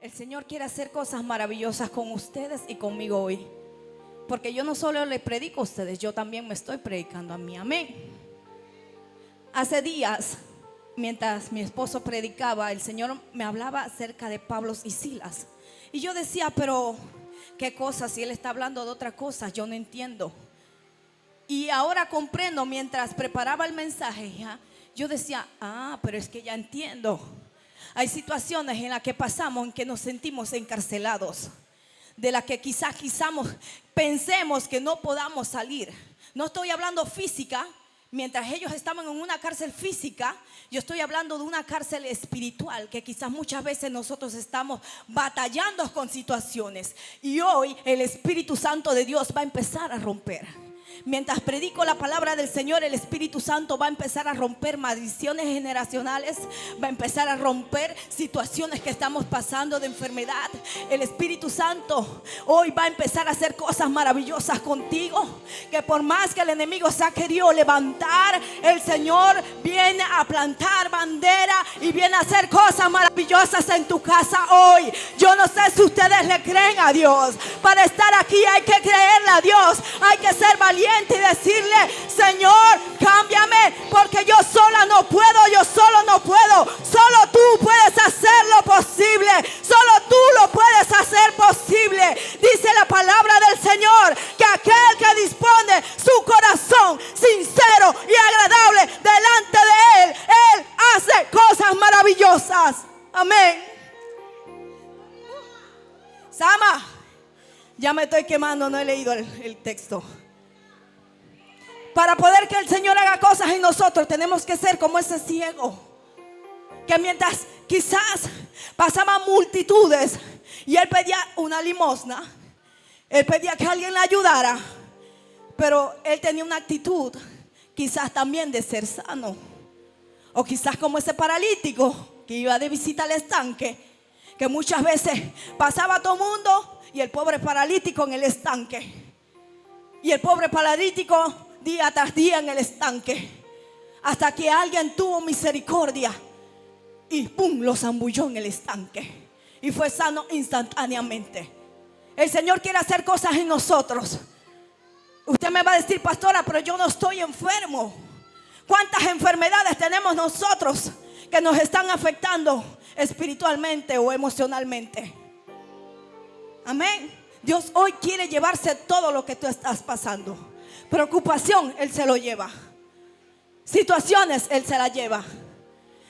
El Señor quiere hacer cosas maravillosas con ustedes y conmigo hoy. Porque yo no solo le predico a ustedes, yo también me estoy predicando a mí. Amén. Hace días, mientras mi esposo predicaba, el Señor me hablaba acerca de Pablo y Silas. Y yo decía, pero ¿qué cosas? Si Él está hablando de otra cosa, yo no entiendo. Y ahora comprendo, mientras preparaba el mensaje, yo decía, pero es que ya entiendo. Hay situaciones en las que pasamos en que nos sentimos encarcelados, de las que quizás pensemos que no podamos salir. No estoy hablando física. Mientras ellos estaban en una cárcel física, yo estoy hablando de una cárcel espiritual, que quizás muchas veces nosotros estamos batallando con situaciones. Y hoy el Espíritu Santo de Dios va a empezar a romper. Mientras predico la palabra del Señor, el Espíritu Santo va a empezar a romper maldiciones generacionales, va a empezar a romper situaciones que estamos pasando de enfermedad. El Espíritu Santo hoy va a empezar a hacer cosas maravillosas contigo, que por más que el enemigo se ha querido levantar, el Señor viene a plantar bandera y viene a hacer cosas maravillosas en tu casa hoy. Yo no sé si ustedes le creen a Dios. Para estar aquí hay que creerle a Dios, hay que ser valiente y decirle: Señor, cámbiame, porque yo sola no puedo, yo solo no puedo. Solo tú puedes hacer lo posible, solo tú lo puedes hacer posible. Dice la palabra del Señor que aquel que dispone su corazón sincero y agradable delante de Él hace cosas maravillosas. Amén. Sama, ya me estoy quemando, no he leído el texto. Para poder que el Señor haga cosas en nosotros, tenemos que ser como ese ciego, que mientras quizás pasaban multitudes y él pedía una limosna, él pedía que alguien le ayudara, pero él tenía una actitud quizás también de ser sano. O quizás como ese paralítico que iba de visita al estanque, que muchas veces pasaba todo el mundo y el pobre paralítico en el estanque. Y el pobre paralítico día tras día en el estanque, hasta que alguien tuvo misericordia y ¡pum!, lo zambulló en el estanque y fue sano instantáneamente. El Señor quiere hacer cosas en nosotros. Usted me va a decir: pastora, pero yo no estoy enfermo. ¿Cuántas enfermedades tenemos nosotros que nos están afectando espiritualmente o emocionalmente? Amén. Dios hoy quiere llevarse todo lo que tú estás pasando. Preocupación, Él se lo lleva. Situaciones, Él se las lleva.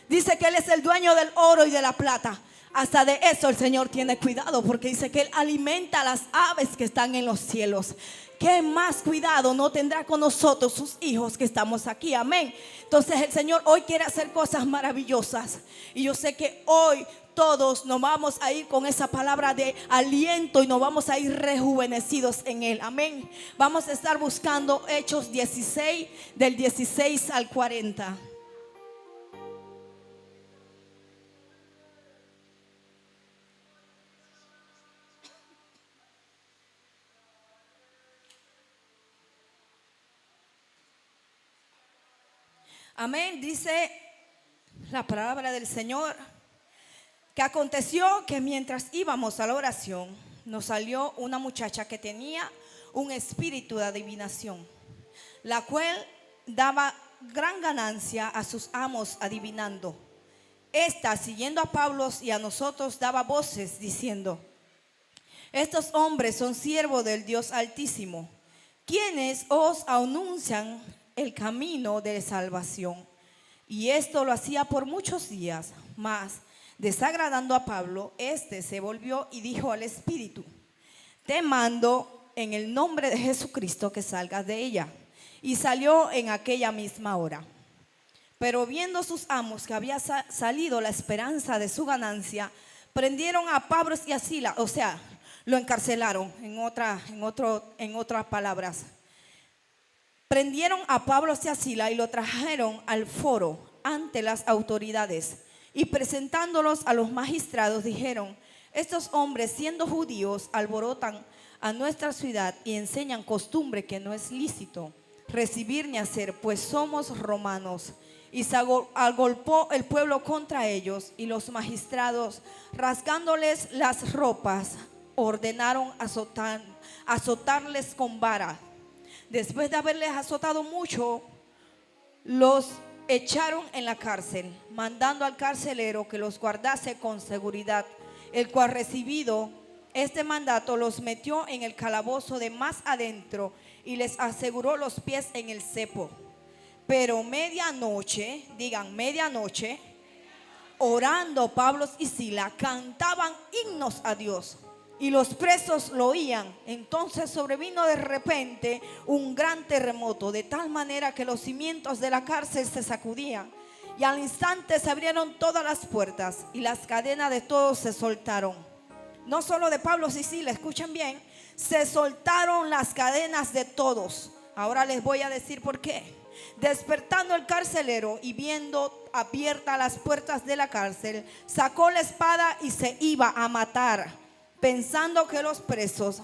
Dice que Él es el dueño del oro y de la plata. Hasta de eso el Señor tiene cuidado, porque dice que Él alimenta a las aves que están en los cielos. ¿Qué más cuidado no tendrá con nosotros, sus hijos que estamos aquí? Amén. Entonces el Señor hoy quiere hacer cosas maravillosas. Y yo sé que hoy todos nos vamos a ir con esa palabra de aliento y nos vamos a ir rejuvenecidos en Él. Amén. Vamos a estar buscando Hechos 16, del 16 al 40. Amén. Dice la palabra del Señor que aconteció que mientras íbamos a la oración, nos salió una muchacha que tenía un espíritu de adivinación, la cual daba gran ganancia a sus amos adivinando. Esta, siguiendo a Pablo y a nosotros, daba voces diciendo: estos hombres son siervos del Dios Altísimo, quienes os anuncian el camino de salvación. Y esto lo hacía por muchos días. Mas, desagradando a Pablo, este se volvió y dijo al espíritu: te mando en el nombre de Jesucristo que salgas de ella. Y salió en aquella misma hora. Pero viendo sus amos que había salido la esperanza de su ganancia, prendieron a Pablo y a Silas, o sea, lo encarcelaron, en otras palabras. Prendieron a Pablo y a Silas y lo trajeron al foro ante las autoridades. Y presentándolos a los magistrados, dijeron: estos hombres, siendo judíos, alborotan a nuestra ciudad y enseñan costumbre que no es lícito recibir ni hacer, pues somos romanos. Y se agolpó el pueblo contra ellos, y los magistrados, rasgándoles las ropas, ordenaron azotarles con vara. Después de haberles azotado mucho, los echaron en la cárcel, mandando al carcelero que los guardase con seguridad, el cual, recibido este mandato, los metió en el calabozo de más adentro y les aseguró los pies en el cepo. Pero medianoche, digan medianoche, orando Pablo y Silas, cantaban himnos a Dios, y los presos lo oían. Entonces sobrevino de repente un gran terremoto, de tal manera que los cimientos de la cárcel se sacudían, y al instante se abrieron todas las puertas, y las cadenas de todos se soltaron. No solo de Pablo y Silas, escuchen bien, se soltaron las cadenas de todos. Ahora les voy a decir por qué. Despertando el carcelero y viendo abiertas las puertas de la cárcel, sacó la espada y se iba a matar, pensando que los presos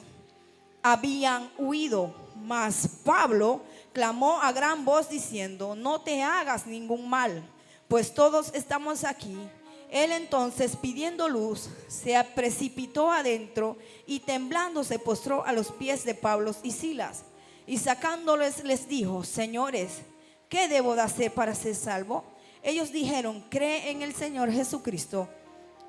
habían huido. Mas Pablo clamó a gran voz diciendo: no te hagas ningún mal, pues todos estamos aquí. Él entonces, pidiendo luz, se precipitó adentro y temblando se postró a los pies de Pablo y Silas. Y sacándoles les dijo: señores, ¿qué debo de hacer para ser salvo? Ellos dijeron: cree en el Señor Jesucristo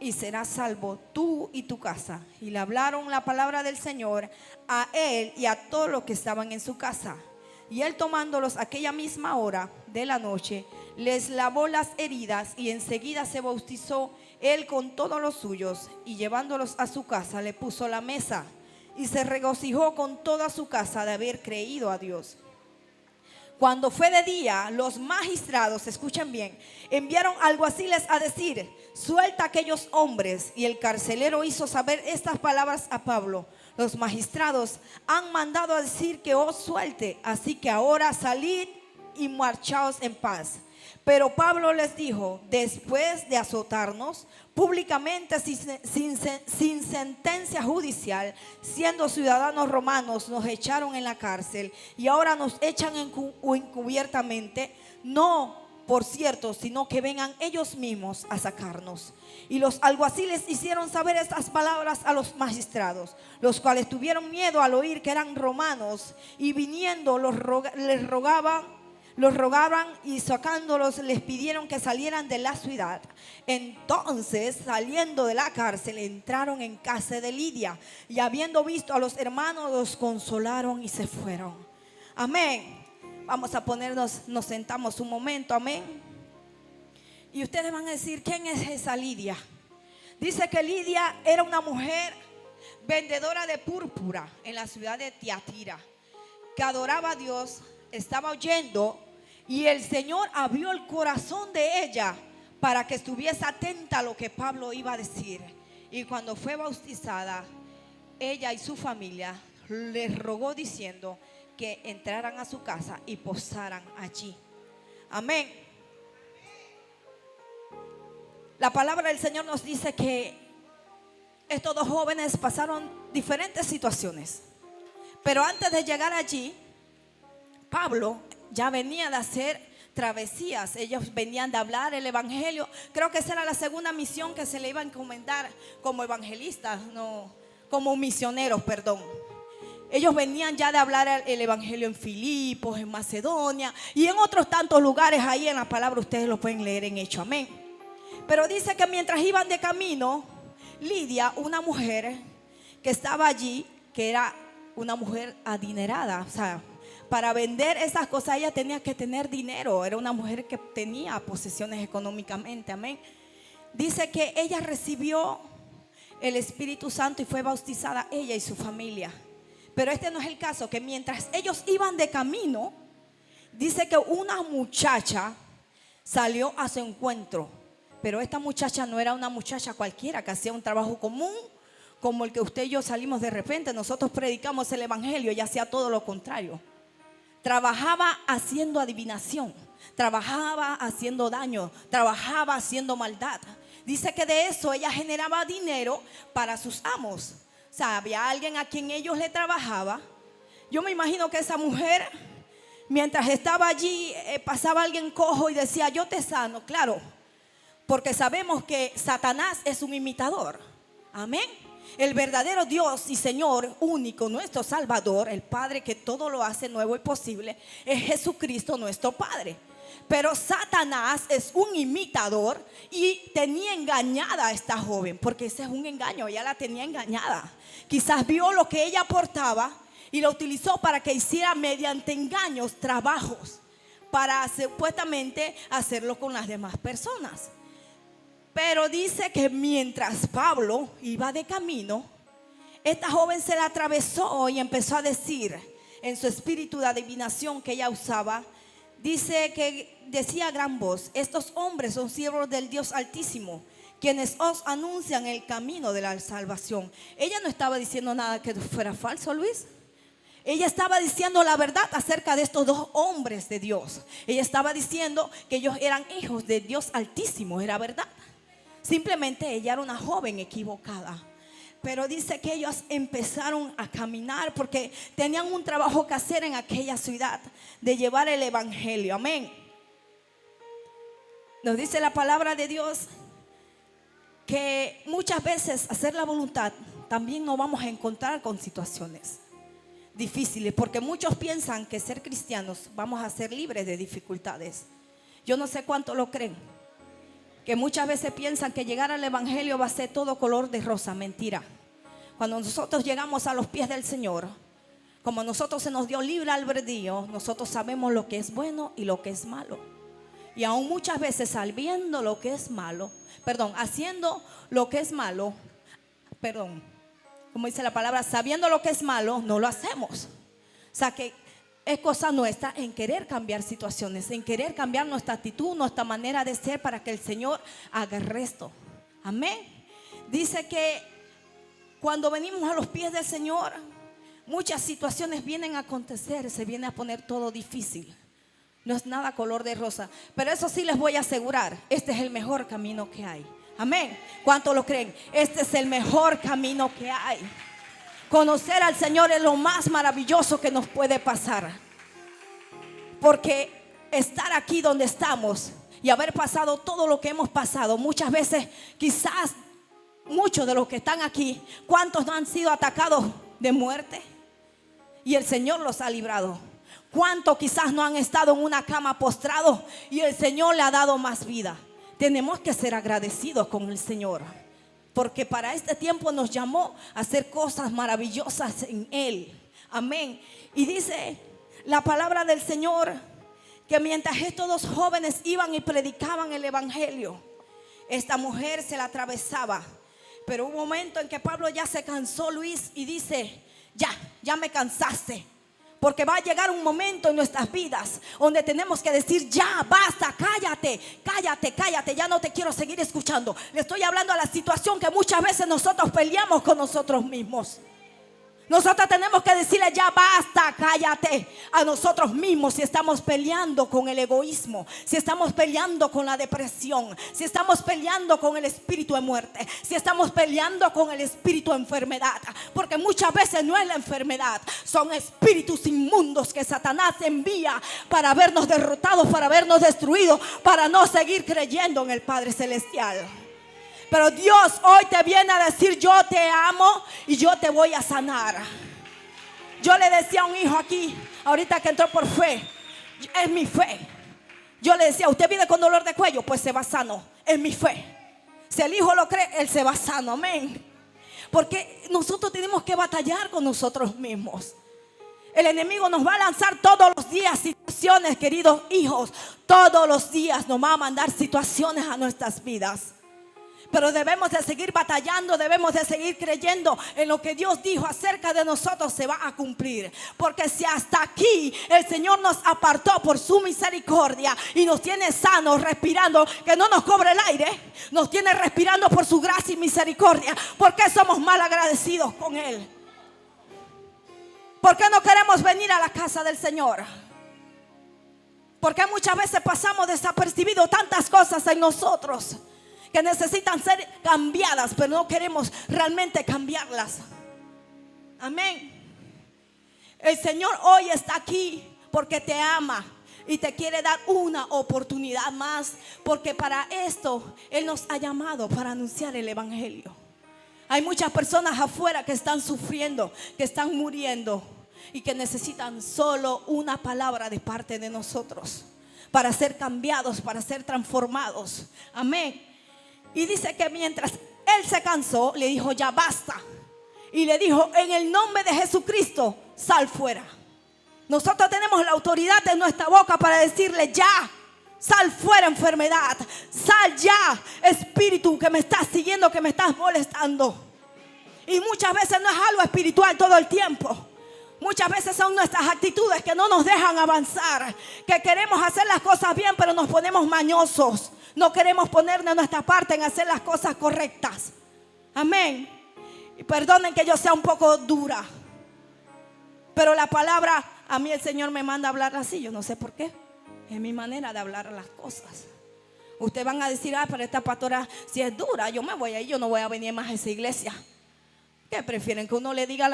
y serás salvo tú y tu casa. Y le hablaron la palabra del Señor a él y a todos los que estaban en su casa. Y él, tomándolos aquella misma hora de la noche, les lavó las heridas, y enseguida se bautizó él con todos los suyos, y llevándolos a su casa le puso la mesa, y se regocijó con toda su casa de haber creído a Dios. Cuando fue de día, los magistrados, escuchen bien, enviaron alguaciles a decir: suelta a aquellos hombres. Y el carcelero hizo saber estas palabras a Pablo: los magistrados han mandado a decir que os suelte, así que ahora salid y marchaos en paz. Pero Pablo les dijo: después de azotarnos públicamente sin sentencia judicial, siendo ciudadanos romanos, nos echaron en la cárcel, y ahora nos echan encubiertamente, no por cierto, sino que vengan ellos mismos a sacarnos. Y los alguaciles hicieron saber estas palabras a los magistrados, los cuales tuvieron miedo al oír que eran romanos, y viniendo les rogaban, y sacándolos les pidieron que salieran de la ciudad. Entonces, saliendo de la cárcel, entraron en casa de Lidia, y habiendo visto a los hermanos, los consolaron y se fueron. Amén. Vamos a ponernos, nos sentamos un momento, amén. Y ustedes van a decir: ¿quién es esa Lidia? Dice que Lidia era una mujer vendedora de púrpura en la ciudad de Tiatira, que adoraba a Dios, estaba oyendo, y el Señor abrió el corazón de ella para que estuviese atenta a lo que Pablo iba a decir. Y cuando fue bautizada, ella y su familia les rogó diciendo que entraran a su casa y posaran allí. Amén. La palabra del Señor nos dice que estos dos jóvenes pasaron diferentes situaciones, pero antes de llegar allí, Pablo ya venía de hacer travesías. Ellos venían de hablar el evangelio. Creo que esa era la segunda misión que se le iba a encomendar como evangelistas, no, como misioneros, perdón. Ellos venían ya de hablar el evangelio en Filipos, en Macedonia y en otros tantos lugares. Ahí en la palabra ustedes lo pueden leer en Hechos, amén. Pero dice que mientras iban de camino, Lidia, una mujer que estaba allí, que era una mujer adinerada, o sea, para vender esas cosas ella tenía que tener dinero. Era una mujer que tenía posesiones económicamente, amén. Dice que ella recibió el Espíritu Santo y fue bautizada, ella y su familia. Pero este no es el caso, que mientras ellos iban de camino, dice que una muchacha salió a su encuentro. Pero esta muchacha no era una muchacha cualquiera que hacía un trabajo común como el que usted y yo salimos de repente. Nosotros predicamos el evangelio y hacía todo lo contrario. Trabajaba haciendo adivinación, trabajaba haciendo daño, trabajaba haciendo maldad. Dice que de eso ella generaba dinero para sus amos. O sea, había alguien a quien ellos le trabajaba. Yo me imagino que esa mujer Mientras estaba allí, pasaba alguien cojo y decía: yo te sano. Claro, porque sabemos que Satanás es un imitador. Amén. El verdadero Dios y Señor único, nuestro Salvador, el Padre que todo lo hace nuevo y posible, es Jesucristo nuestro Padre. Pero Satanás es un imitador y tenía engañada a esta joven, porque ese es un engaño, ella la tenía engañada. Quizás vio lo que ella aportaba y lo utilizó para que hiciera mediante engaños trabajos para supuestamente hacerlo con las demás personas. Pero dice que mientras Pablo iba de camino, esta joven se la atravesó y empezó a decir en su espíritu de adivinación que ella usaba. Dice que decía a gran voz: estos hombres son siervos del Dios Altísimo, quienes os anuncian el camino de la salvación. Ella no estaba diciendo nada que fuera falso, Luis. Ella estaba diciendo la verdad acerca de estos dos hombres de Dios. Ella estaba diciendo que ellos eran hijos de Dios Altísimo, era verdad. Simplemente ella era una joven equivocada. Pero dice que ellos empezaron a caminar porque tenían un trabajo que hacer en aquella ciudad, de llevar el evangelio. Amén. Nos dice la palabra de Dios que muchas veces hacer la voluntad también nos vamos a encontrar con situaciones difíciles, porque muchos piensan que ser cristianos vamos a ser libres de dificultades. Yo no sé cuánto lo creen, que muchas veces piensan que llegar al evangelio va a ser todo color de rosa. Mentira. Cuando nosotros llegamos a los pies del Señor, como a nosotros se nos dio libre albedrío, nosotros sabemos lo que es bueno y lo que es malo. Y aún muchas veces haciendo lo que es malo, como dice la palabra, sabiendo lo que es malo, no lo hacemos. O sea que es cosa nuestra en querer cambiar situaciones, en querer cambiar nuestra actitud, nuestra manera de ser, para que el Señor haga el resto. Amén. Dice que cuando venimos a los pies del Señor, muchas situaciones vienen a acontecer, se viene a poner todo difícil. No es nada color de rosa, pero eso sí les voy a asegurar, este es el mejor camino que hay. Amén. ¿Cuántos lo creen? Este es el mejor camino que hay. Conocer al Señor es lo más maravilloso que nos puede pasar, porque estar aquí donde estamos y haber pasado todo lo que hemos pasado, muchas veces quizás muchos de los que están aquí, ¿cuántos no han sido atacados de muerte? Y el Señor los ha librado. ¿Cuántos quizás no han estado en una cama postrados y el Señor le ha dado más vida? Tenemos que ser agradecidos con el Señor, porque para este tiempo nos llamó a hacer cosas maravillosas en Él. Amén. Y dice la palabra del Señor que mientras estos dos jóvenes iban y predicaban el evangelio, esta mujer se la atravesaba. Pero hubo un momento en que Pablo ya se cansó, Luis, y dice: ya me cansaste. Porque va a llegar un momento en nuestras vidas donde tenemos que decir: ya, basta, cállate, ya no te quiero seguir escuchando. Le estoy hablando a la situación que muchas veces nosotros peleamos con nosotros mismos. Nosotros tenemos que decirle: ya basta, cállate, a nosotros mismos. Si estamos peleando con el egoísmo, si estamos peleando con la depresión, si estamos peleando con el espíritu de muerte, si estamos peleando con el espíritu de enfermedad, porque muchas veces no es la enfermedad, son espíritus inmundos que Satanás envía para vernos derrotados, para vernos destruidos, para no seguir creyendo en el Padre Celestial. Pero Dios hoy te viene a decir: yo te amo y yo te voy a sanar. Yo le decía a un hijo aquí, ahorita que entró por fe, es mi fe. Yo le decía: usted viene con dolor de cuello, pues se va sano, es mi fe. Si el hijo lo cree, él se va sano, amén. Porque nosotros tenemos que batallar con nosotros mismos. El enemigo nos va a lanzar todos los días situaciones, queridos hijos. Todos los días nos va a mandar situaciones a nuestras vidas. Pero debemos de seguir batallando, debemos de seguir creyendo en lo que Dios dijo acerca de nosotros se va a cumplir. Porque si hasta aquí el Señor nos apartó por su misericordia y nos tiene sanos, respirando, que no nos cobre el aire, nos tiene respirando por su gracia y misericordia, ¿por qué somos mal agradecidos con Él? ¿Por qué no queremos venir a la casa del Señor? Porque muchas veces pasamos desapercibidos tantas cosas en nosotros que necesitan ser cambiadas, pero no queremos realmente cambiarlas. Amén. El Señor hoy está aquí porque te ama y te quiere dar una oportunidad más, porque para esto Él nos ha llamado, para anunciar el evangelio. Hay muchas personas afuera que están sufriendo, que están muriendo y que necesitan solo una palabra de parte de nosotros para ser cambiados, para ser transformados. Amén. Y dice que mientras Él se cansó, le dijo: ya basta. Y le dijo: en el nombre de Jesucristo, sal fuera. Nosotros tenemos la autoridad en nuestra boca para decirle: ya, sal fuera enfermedad, sal ya espíritu que me estás siguiendo, que me estás molestando. Y muchas veces no es algo espiritual todo el tiempo. Muchas veces son nuestras actitudes que no nos dejan avanzar, que queremos hacer las cosas bien pero nos ponemos mañosos. No queremos poner de nuestra parte en hacer las cosas correctas. Amén. Y perdonen que yo sea un poco dura, pero la palabra, a mí el Señor me manda a hablar así. Yo no sé por qué. Es mi manera de hablar las cosas. Ustedes van a decir: pero esta pastora si es dura, yo me voy a ir, yo no voy a venir más a esa iglesia. ¿Qué prefieren? Que uno le diga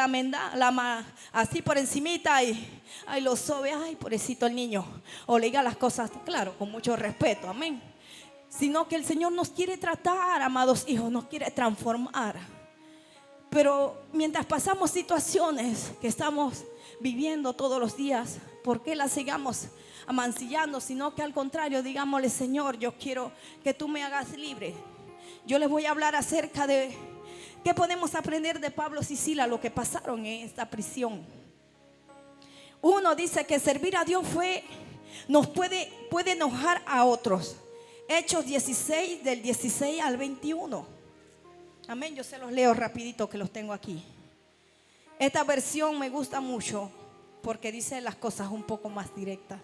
así por encimita y lo sobe, ay, pobrecito el niño, o le diga las cosas, claro, con mucho respeto, amén. Sino que el Señor nos quiere tratar, amados hijos, nos quiere transformar. Pero mientras pasamos situaciones que estamos viviendo todos los días, ¿por qué las sigamos amancillando? Sino que al contrario, digámosle: Señor, yo quiero que tú me hagas libre. Yo les voy a hablar acerca de qué podemos aprender de Pablo y Silas, lo que pasaron en esta prisión. Uno dice que servir a Dios nos puede enojar a otros. Hechos 16, del 16 al 21. Amén, yo se los leo rapidito que los tengo aquí. Esta versión me gusta mucho porque dice las cosas un poco más directas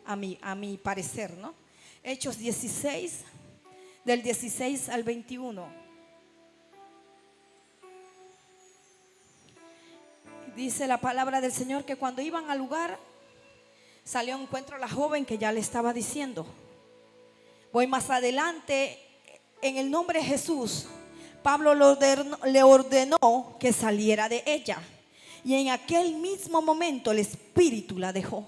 a mi parecer, ¿no? Hechos 16, del 16 al 21. Dice la palabra del Señor que cuando iban al lugar, salió a encuentro a la joven que ya le estaba diciendo. Voy más adelante. En el nombre de Jesús, Pablo le ordenó que saliera de ella. Y en aquel mismo momento el Espíritu la dejó.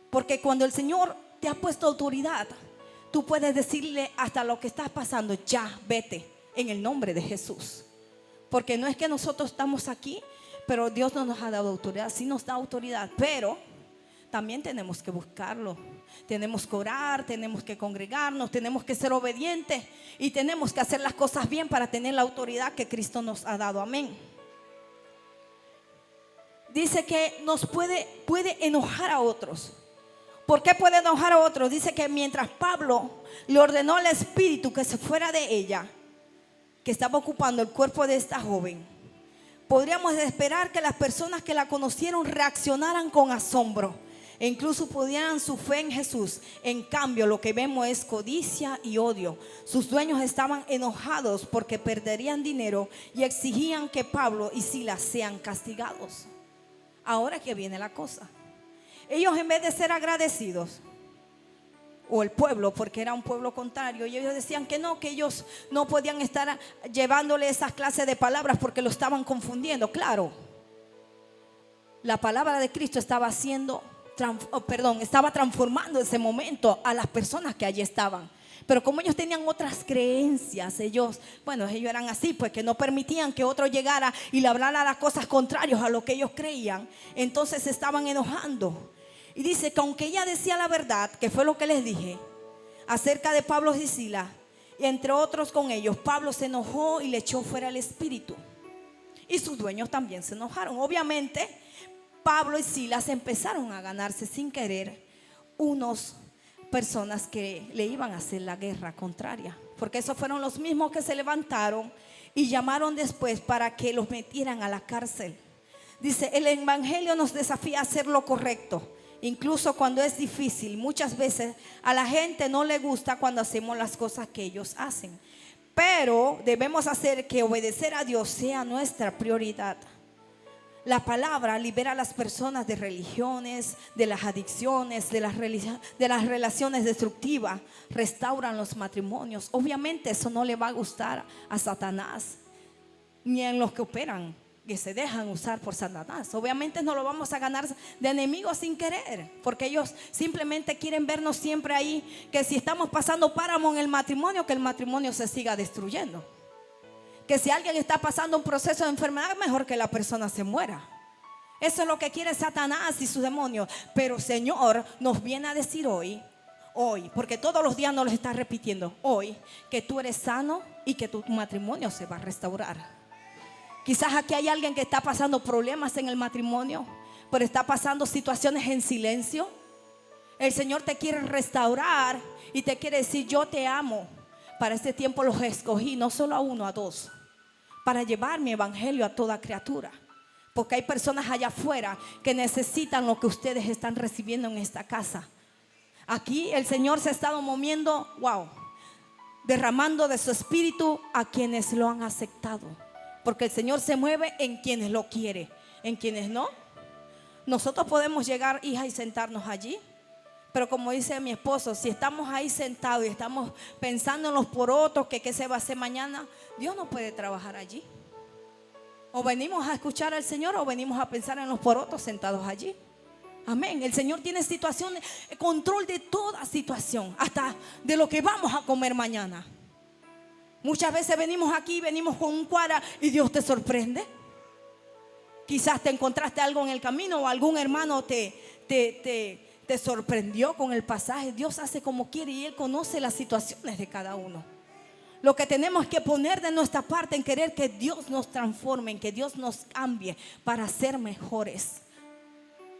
Porque cuando el Señor te ha puesto autoridad, tú puedes decirle hasta lo que estás pasando: ya, vete, en el nombre de Jesús. Porque no es que nosotros estamos aquí, pero Dios no nos ha dado autoridad. Sí nos da autoridad, pero también tenemos que buscarlo. Tenemos que orar, tenemos que congregarnos, tenemos que ser obedientes y tenemos que hacer las cosas bien para tener la autoridad que Cristo nos ha dado. Amén. Dice que nos puede enojar a otros. ¿Por qué puede enojar a otros? Dice que mientras Pablo le ordenó al Espíritu que se fuera de ella, que estaba ocupando el cuerpo de esta joven, podríamos esperar que las personas que la conocieron reaccionaran con asombro e incluso pudieran su fe en Jesús. En cambio, lo que vemos es codicia y odio. Sus dueños estaban enojados porque perderían dinero y exigían que Pablo y Silas sean castigados. Ahora que viene la cosa, ellos, en vez de ser agradecidos, o el pueblo, porque era un pueblo contrario, y ellos decían que ellos no podían estar llevándole esas clases de palabras porque lo estaban confundiendo. Claro, la palabra de Cristo estaba estaba transformando en ese momento a las personas que allí estaban. Pero como ellos tenían otras creencias, ellos eran así, pues, que no permitían que otro llegara y le hablara las cosas contrarias a lo que ellos creían. Entonces se estaban enojando. Y dice que aunque ella decía la verdad, que fue lo que les dije acerca de Pablo y Silas, y entre otros con ellos, Pablo se enojó y le echó fuera el espíritu. Y sus dueños también se enojaron. Obviamente, Pablo y Silas empezaron a ganarse sin querer unos personas que le iban a hacer la guerra contraria, porque esos fueron los mismos que se levantaron y llamaron después para que los metieran a la cárcel. Dice: el evangelio nos desafía a hacer lo correcto, incluso cuando es difícil. Muchas veces a la gente no le gusta cuando hacemos las cosas que ellos hacen, pero debemos hacer que obedecer a Dios sea nuestra prioridad. La palabra libera a las personas de religiones, de las adicciones, de las relaciones destructivas. Restauran los matrimonios. Obviamente eso no le va a gustar a Satanás ni a los que operan que se dejan usar por Satanás. Obviamente no lo vamos a ganar de enemigos sin querer, porque ellos simplemente quieren vernos siempre ahí, que si estamos pasando páramo en el matrimonio, que el matrimonio se siga destruyendo. Que si alguien está pasando un proceso de enfermedad, mejor que la persona se muera. Eso es lo que quiere Satanás y sus demonios. Pero Señor nos viene a decir hoy, porque todos los días nos lo está repitiendo, hoy, que tú eres sano y que tu matrimonio se va a restaurar. Quizás aquí hay alguien que está pasando problemas en el matrimonio, pero está pasando situaciones en silencio. El Señor te quiere restaurar y te quiere decir: yo te amo. Para este tiempo los escogí, no solo a uno, a dos, para llevar mi evangelio a toda criatura. Porque hay personas allá afuera que necesitan lo que ustedes están recibiendo en esta casa. Aquí el Señor se ha estado moviendo, derramando de su espíritu a quienes lo han aceptado. Porque el Señor se mueve en quienes lo quiere. En quienes no, nosotros podemos llegar, hija, y sentarnos allí. Pero como dice mi esposo, si estamos ahí sentados y estamos pensando en los porotos, que qué se va a hacer mañana, Dios no puede trabajar allí. O venimos a escuchar al Señor o venimos a pensar en los porotos sentados allí. Amén. El Señor tiene situaciones, control de toda situación, hasta de lo que vamos a comer mañana. Muchas veces venimos aquí, venimos con un cuadra y Dios te sorprende. Quizás te encontraste algo en el camino o algún hermano te sorprendió con el pasaje. Dios hace como quiere y Él conoce las situaciones de cada uno. Lo que tenemos que poner de nuestra parte en querer que Dios nos transforme, en que Dios nos cambie para ser mejores.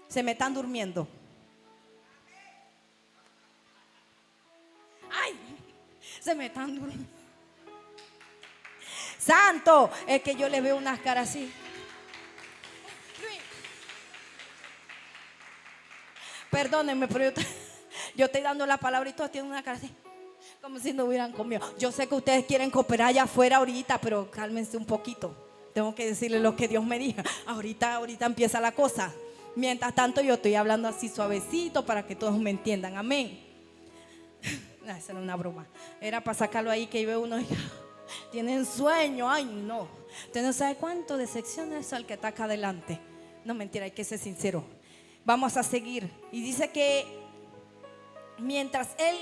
Se me están durmiendo. Ay, se me están durmiendo. Santo, es que yo le veo unas caras así. Perdónenme, pero yo estoy dando la palabra y todos tienen una cara así, como si no hubieran comido. Yo sé que ustedes quieren cooperar allá afuera ahorita, pero cálmense un poquito. Tengo que decirles lo que Dios me diga. Ahorita empieza la cosa. Mientras tanto yo estoy hablando así suavecito para que todos me entiendan. Amén. Esa era una broma. Era para sacarlo ahí, que veo uno y tienen sueño. Ay, no. Usted no sabe cuánto decepciona eso al que está acá adelante. No, mentira, hay que ser sincero. Vamos a seguir. Y dice que mientras él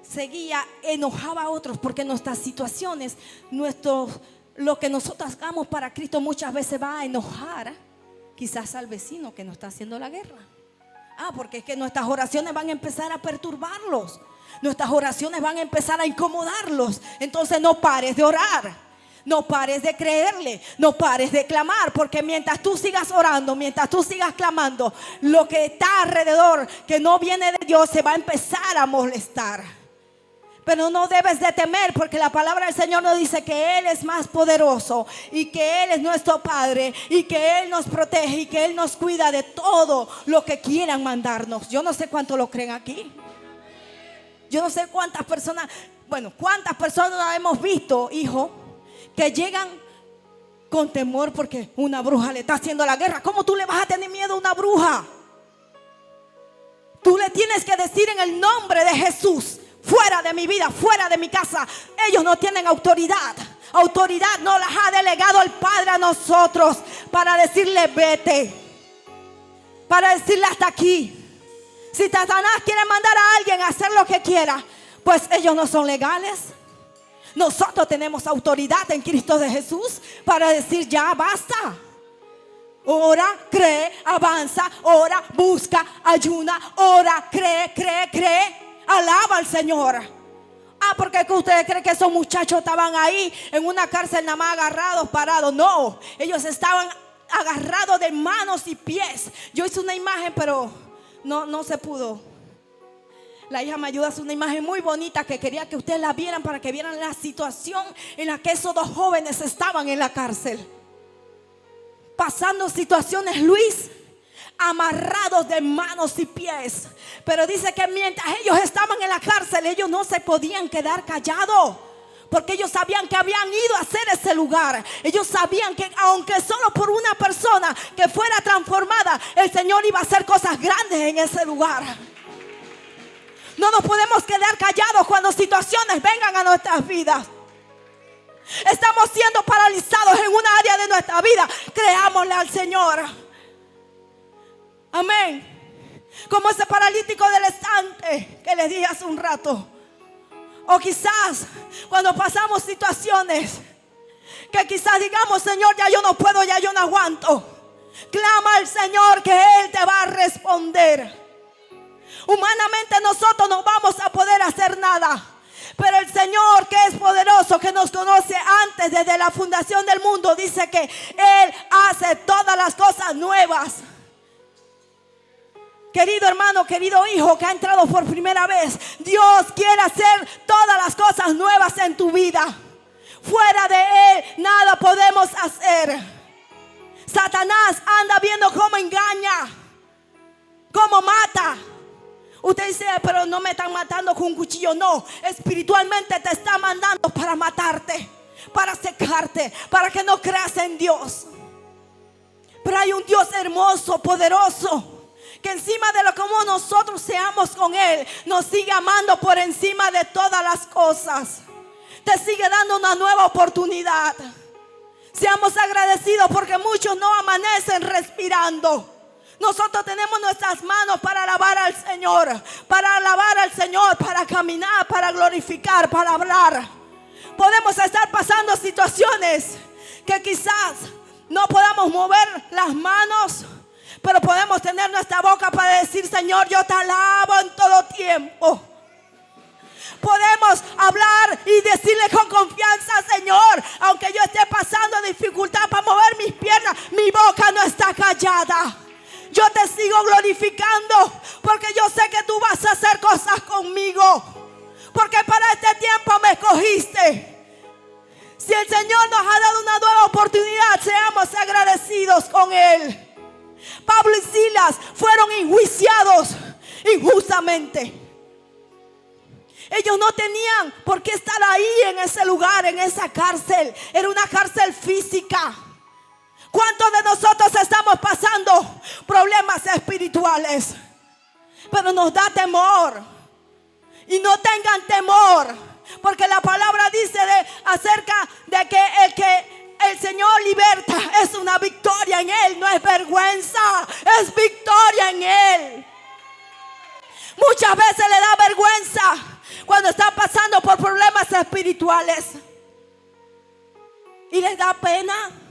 seguía, enojaba a otros, porque nuestras situaciones, lo que nosotros hagamos para Cristo muchas veces va a enojar quizás al vecino que nos está haciendo la guerra. Porque es que nuestras oraciones van a empezar a perturbarlos. Nuestras oraciones van a empezar a incomodarlos. Entonces no pares de orar. No pares de creerle, no pares de clamar, porque mientras tú sigas orando, mientras tú sigas clamando, lo que está alrededor, que no viene de Dios, se va a empezar a molestar. Pero no debes de temer, porque la palabra del Señor nos dice que Él es más poderoso y que Él es nuestro Padre y que Él nos protege y que Él nos cuida de todo lo que quieran mandarnos. Yo no sé cuánto lo creen aquí. Yo no sé cuántas personas hemos visto, hijo, que llegan con temor porque una bruja le está haciendo la guerra. ¿Cómo tú le vas a tener miedo a una bruja? Tú le tienes que decir en el nombre de Jesús: fuera de mi vida, fuera de mi casa. Ellos no tienen autoridad. Autoridad no las ha delegado el Padre a nosotros para decirle vete, para decirle hasta aquí. Si Satanás quiere mandar a alguien a hacer lo que quiera, pues ellos no son legales. Nosotros tenemos autoridad en Cristo de Jesús para decir ya basta. Ora, cree, avanza, ora, busca, ayuna, ora, cree. Alaba al Señor. Porque ustedes creen que esos muchachos estaban ahí en una cárcel nada más agarrados, parados. No, ellos estaban agarrados de manos y pies. Yo hice una imagen, pero no se pudo. La hija me ayuda a hacer una imagen muy bonita que quería que ustedes la vieran, para que vieran la situación en la que esos dos jóvenes estaban en la cárcel, pasando situaciones, Luis, amarrados de manos y pies. Pero dice que mientras ellos estaban en la cárcel, ellos no se podían quedar callados, porque ellos sabían que habían ido a hacer ese lugar. Ellos sabían que aunque solo por una persona que fuera transformada, el Señor iba a hacer cosas grandes en ese lugar. No nos podemos quedar callados cuando situaciones vengan a nuestras vidas. estamos siendo paralizados en una área de nuestra vida, creámosle al Señor. Amén. Como ese paralítico del estante que les dije hace un rato. O quizás cuando pasamos situaciones que quizás digamos: Señor, ya yo no puedo, ya yo no aguanto. Clama al Señor que Él te va a responder. Humanamente nosotros no vamos a poder hacer nada, pero el Señor, que es poderoso, que nos conoce antes, desde la fundación del mundo, dice que Él hace todas las cosas nuevas. Querido hermano, querido hijo que ha entrado por primera vez, Dios quiere hacer todas las cosas nuevas en tu vida. Fuera de Él nada podemos hacer. Satanás anda viendo cómo engaña, cómo mata. Usted dice: pero no me están matando con un cuchillo. No, espiritualmente te está mandando para matarte, para secarte, para que no creas en Dios. Pero hay un Dios hermoso, poderoso, que encima de lo como nosotros seamos con Él, nos sigue amando por encima de todas las cosas. Te sigue dando una nueva oportunidad. Seamos agradecidos porque muchos no amanecen respirando. Nosotros tenemos nuestras manos para alabar al Señor, para caminar, para glorificar, para hablar. Podemos estar pasando situaciones que quizás no podamos mover las manos, pero podemos tener nuestra boca para decir: Señor, yo te alabo en todo tiempo. Podemos hablar y decirle con confianza: Señor, aunque yo esté pasando dificultad para mover mis piernas, mi boca no está callada. Yo te sigo glorificando porque yo sé que tú vas a hacer cosas conmigo, porque para este tiempo me escogiste. Si el Señor nos ha dado una nueva oportunidad, seamos agradecidos con Él. Pablo y Silas fueron enjuiciados injustamente. Ellos no tenían por qué estar ahí en ese lugar, en esa cárcel. Era una cárcel física. ¿Cuántos de nosotros estamos pasando problemas espirituales? Pero nos da temor. Y no tengan temor, porque la palabra dice acerca de que el Señor liberta es una victoria en Él. No es vergüenza, es victoria en Él. Muchas veces le da vergüenza cuando están pasando por problemas espirituales y les da pena.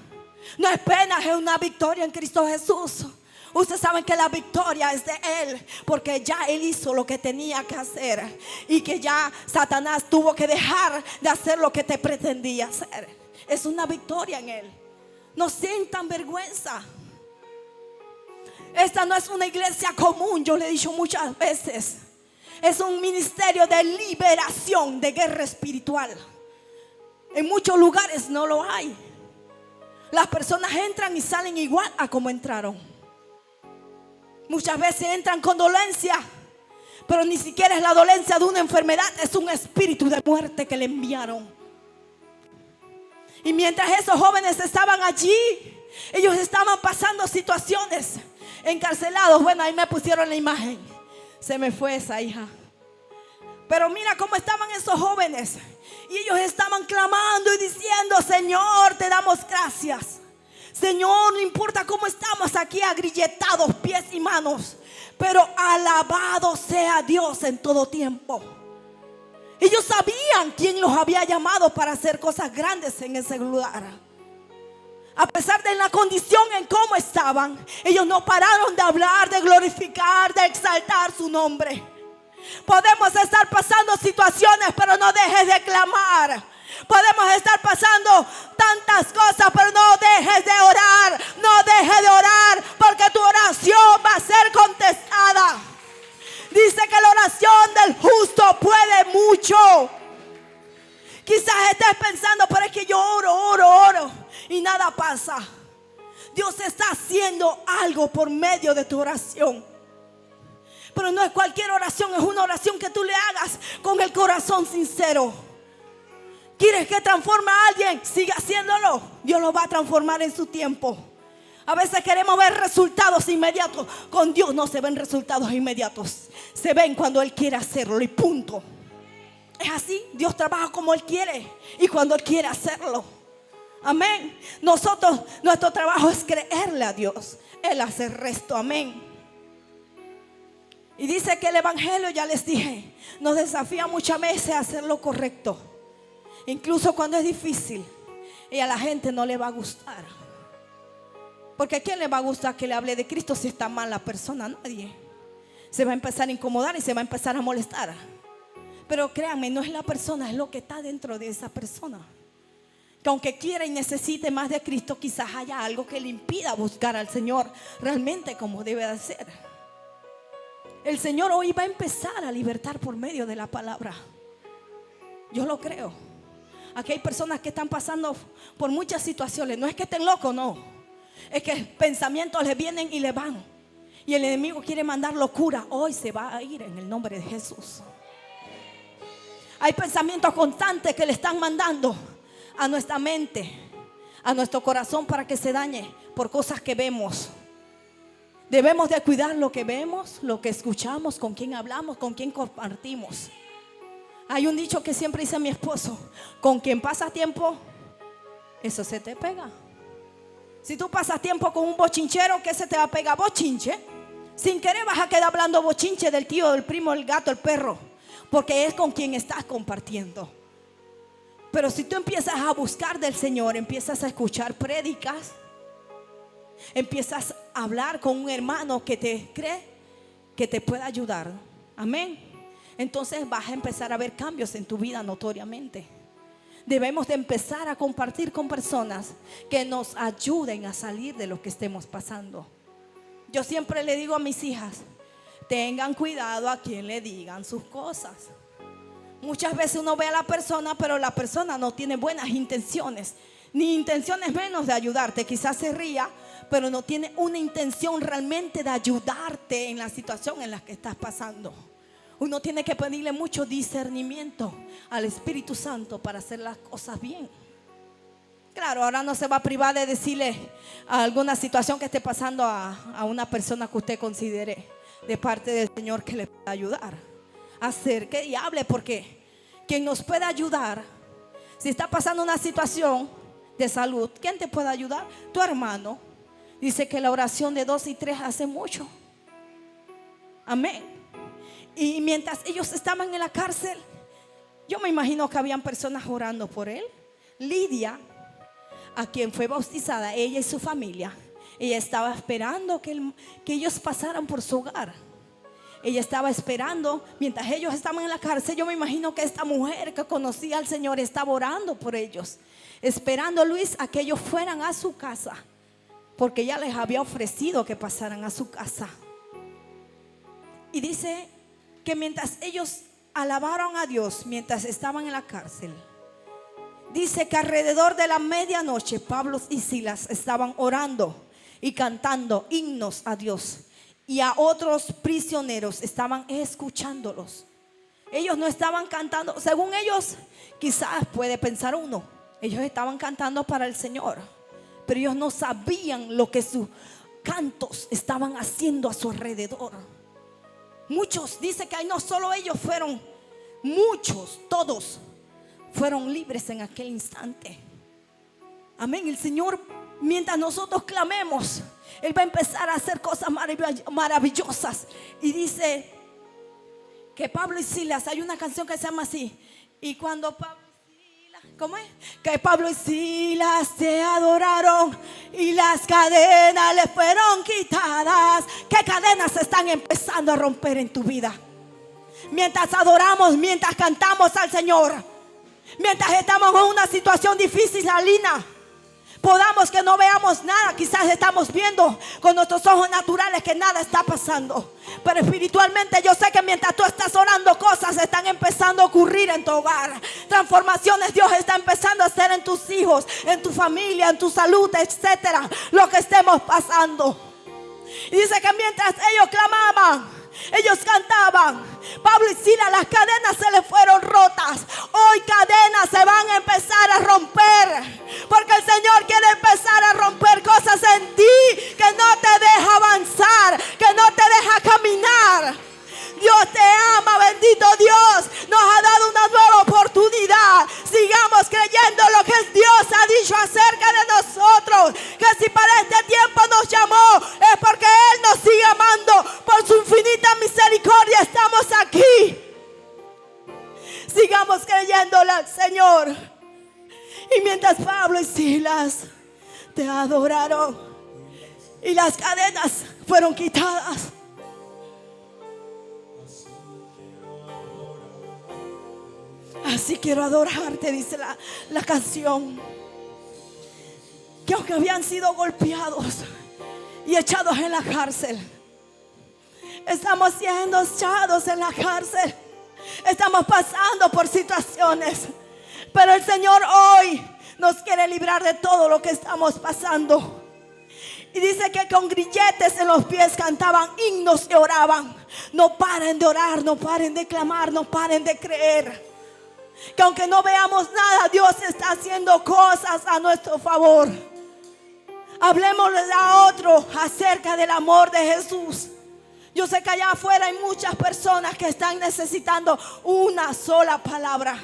No es pena, es una victoria en Cristo Jesús. Ustedes saben que la victoria es de Él, porque ya Él hizo lo que tenía que hacer y que ya Satanás tuvo que dejar de hacer lo que te pretendía hacer. Es una victoria en Él. No sientan vergüenza. Esta no es una iglesia común, yo le he dicho muchas veces. Es un ministerio de liberación de guerra espiritual. En muchos lugares no lo hay. Las personas entran y salen igual a como entraron. Muchas veces entran con dolencia, pero ni siquiera es la dolencia de una enfermedad, es un espíritu de muerte que le enviaron. Y mientras esos jóvenes estaban allí, ellos estaban pasando situaciones, encarcelados. Bueno, ahí me pusieron la imagen. Se me fue esa hija. Pero mira cómo estaban esos jóvenes. Y ellos estaban clamando y diciendo: Señor, te damos gracias. Señor, no importa cómo estamos aquí agrilletados, pies y manos, pero alabado sea Dios en todo tiempo. Ellos sabían quién los había llamado para hacer cosas grandes en ese lugar. A pesar de la condición en cómo estaban, ellos no pararon de hablar, de glorificar, de exaltar su nombre. Podemos estar pasando situaciones, pero no dejes de clamar. Podemos estar pasando tantas cosas, pero no dejes de orar. No dejes de orar, porque tu oración va a ser contestada. Dice que la oración del justo puede mucho. Quizás estés pensando: pero es que yo oro y nada pasa. Dios está haciendo algo por medio de tu oración. Pero no es cualquier oración, es una oración que tú le hagas con el corazón sincero. ¿Quieres que transforme a alguien? Sigue haciéndolo. Dios lo va a transformar en su tiempo. A veces queremos ver resultados inmediatos. Con Dios no se ven resultados inmediatos. Se ven cuando Él quiere hacerlo y punto. Es así, Dios trabaja como Él quiere y cuando Él quiere hacerlo. Amén. Nuestro trabajo es creerle a Dios. Él hace el resto, amén. Y dice que el evangelio, ya les dije, nos desafía muchas veces a hacer lo correcto, incluso cuando es difícil y a la gente no le va a gustar. Porque ¿a quién le va a gustar que le hable de Cristo si está mal la persona? Nadie. Se va a empezar a incomodar y se va a empezar a molestar. Pero créanme, no es la persona, es lo que está dentro de esa persona. Que aunque quiera y necesite más de Cristo, quizás haya algo que le impida buscar al Señor realmente como debe de ser. El Señor hoy va a empezar a libertar por medio de la palabra. Yo lo creo. Aquí hay personas que están pasando por muchas situaciones. No es que estén locos, no. Es que pensamientos les vienen y les van. Y el enemigo quiere mandar locura. Hoy se va a ir en el nombre de Jesús. Hay pensamientos constantes que le están mandando a nuestra mente, a nuestro corazón, para que se dañe por cosas que vemos. Debemos de cuidar lo que vemos, lo que escuchamos, con quién hablamos, con quién compartimos. Hay un dicho que siempre dice mi esposo: con quien pasas tiempo, eso se te pega. Si tú pasas tiempo con un bochinchero, ¿qué se te va a pegar? Bochinche. Sin querer vas a quedar hablando bochinche del tío, del primo, del gato, el perro, porque es con quien estás compartiendo. Pero si tú empiezas a buscar del Señor, empiezas a escuchar prédicas, empiezas a hablar con un hermano que te cree que te pueda ayudar, amén, entonces vas a empezar a ver cambios en tu vida notoriamente. Debemos de empezar a compartir con personas que nos ayuden a salir de lo que estemos pasando. Yo siempre le digo a mis hijas: tengan cuidado a quien le digan sus cosas. Muchas veces uno ve a la persona, pero la persona no tiene buenas intenciones, ni intenciones menos de ayudarte. Quizás se ría, pero no tiene una intención realmente de ayudarte en la situación en la que estás pasando. Uno tiene que pedirle mucho discernimiento al Espíritu Santo para hacer las cosas bien. Claro, ahora no se va a privar de decirle a alguna situación que esté pasando a una persona que usted considere de parte del Señor que le pueda ayudar. Acerque y hable, porque quien nos puede ayudar, si está pasando una situación de salud, ¿quién te puede ayudar? Tu hermano. Dice que la oración de 2 y 3 hace mucho. Amén. Y mientras ellos estaban en la cárcel, yo me imagino que habían personas orando por él. Lidia, a quien fue bautizada, ella y su familia, ella estaba esperando que ellos pasaran por su hogar. Ella estaba esperando mientras ellos estaban en la cárcel. Yo me imagino que esta mujer que conocía al Señor estaba orando por ellos, esperando, Luis, a que ellos fueran a su casa, porque ella les había ofrecido que pasaran a su casa. Y dice que mientras ellos alabaron a Dios, mientras estaban en la cárcel, dice que alrededor de la medianoche Pablo y Silas estaban orando y cantando himnos a Dios, y a otros prisioneros estaban escuchándolos. Ellos no estaban cantando, según ellos, quizás puede pensar uno, ellos estaban cantando para el Señor, pero ellos no sabían lo que sus cantos estaban haciendo a su alrededor. Muchos, dice que no solo ellos fueron, muchos, todos fueron libres en aquel instante. Amén. El Señor, mientras nosotros clamemos, Él va a empezar a hacer cosas maravillosas. Y dice que Pablo y Silas, hay una canción que se llama así: y cuando Pablo y Silas, ¿cómo es? Que Pablo y Silas te adoraron y las cadenas les fueron quitadas. ¿Qué cadenas se están empezando a romper en tu vida? Mientras adoramos, mientras cantamos al Señor, mientras estamos en una situación difícil, Alina, podamos que no veamos nada, quizás estamos viendo con nuestros ojos naturales que nada está pasando, pero espiritualmente yo sé que mientras tú estás orando, cosas están empezando a ocurrir en tu hogar. Transformaciones Dios está empezando a hacer en tus hijos, en tu familia, en tu salud, etcétera, lo que estemos pasando. Y dice que mientras ellos clamaban, ellos cantaban, Pablo y Silas, las cadenas se les fueron rotas. Hoy cadenas se van a empezar a romper, porque el Señor quiere empezar a romper cosas en ti que no te deja avanzar, que no te deja caminar. Dios te ama, bendito Dios. Nos ha dado una nueva si para este tiempo nos llamó, es porque Él nos sigue amando. Por su infinita misericordia estamos aquí. Sigamos creyéndole al Señor. Y mientras Pablo y Silas te adoraron y las cadenas fueron quitadas, así quiero adorarte, dice la canción. Que aunque habían sido golpeados y echados en la cárcel, estamos siendo echados en la cárcel, estamos pasando por situaciones, pero el Señor hoy nos quiere librar de todo lo que estamos pasando. Y dice que con grilletes en los pies cantaban himnos y oraban. No paren de orar, no paren de clamar, no paren de creer. Que aunque no veamos nada, Dios está haciendo cosas a nuestro favor. Hablemosle a otro acerca del amor de Jesús. Yo sé que allá afuera hay muchas personas que están necesitando una sola palabra,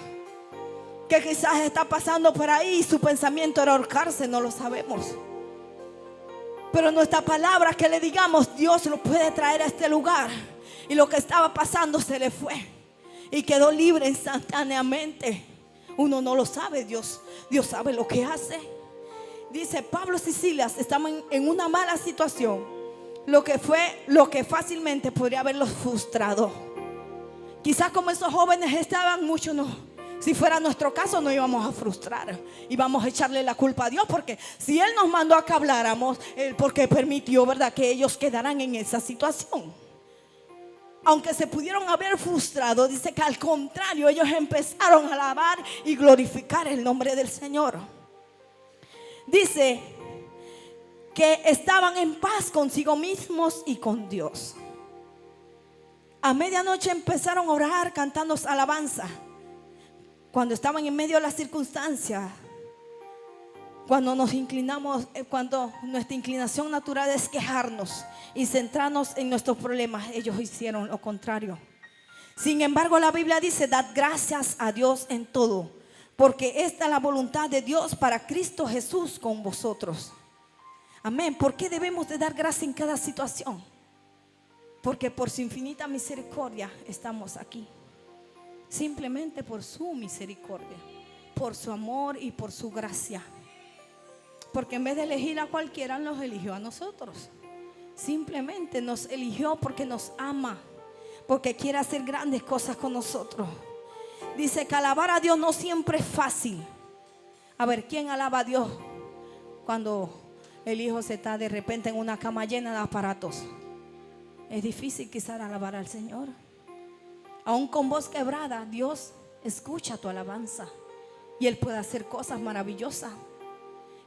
que quizás está pasando por ahí y su pensamiento era ahorcarse, no lo sabemos. Pero nuestra palabra que le digamos, Dios lo puede traer a este lugar. Y lo que estaba pasando se le fue y quedó libre instantáneamente. Uno no lo sabe, Dios sabe lo que hace. Dice, Pablo y Silas estaban en una mala situación, lo que fácilmente podría haberlos frustrado. Quizás como esos jóvenes estaban, muchos no. Si fuera nuestro caso, no íbamos a frustrar, íbamos a echarle la culpa a Dios, porque si Él nos mandó a que habláramos, Él porque permitió, ¿verdad?, que ellos quedaran en esa situación. Aunque se pudieron haber frustrado, dice que al contrario, ellos empezaron a alabar y glorificar el nombre del Señor. Dice que estaban en paz consigo mismos y con Dios. A medianoche empezaron a orar cantando alabanza. Cuando estaban en medio de las circunstancias, cuando nos inclinamos, cuando nuestra inclinación natural es quejarnos y centrarnos en nuestros problemas, ellos hicieron lo contrario. Sin embargo, la Biblia dice: dad gracias a Dios en todo, porque esta es la voluntad de Dios para Cristo Jesús con vosotros. Amén. ¿Por qué debemos de dar gracias en cada situación? Porque por su infinita misericordia estamos aquí. Simplemente por su misericordia, por su amor y por su gracia. Porque en vez de elegir a cualquiera, nos eligió a nosotros. Simplemente nos eligió porque nos ama, porque quiere hacer grandes cosas con nosotros. Dice que alabar a Dios no siempre es fácil. A ver, ¿quién alaba a Dios cuando el hijo se está de repente en una cama llena de aparatos? Es difícil quizás alabar al Señor. Aún con voz quebrada, Dios escucha tu alabanza y Él puede hacer cosas maravillosas.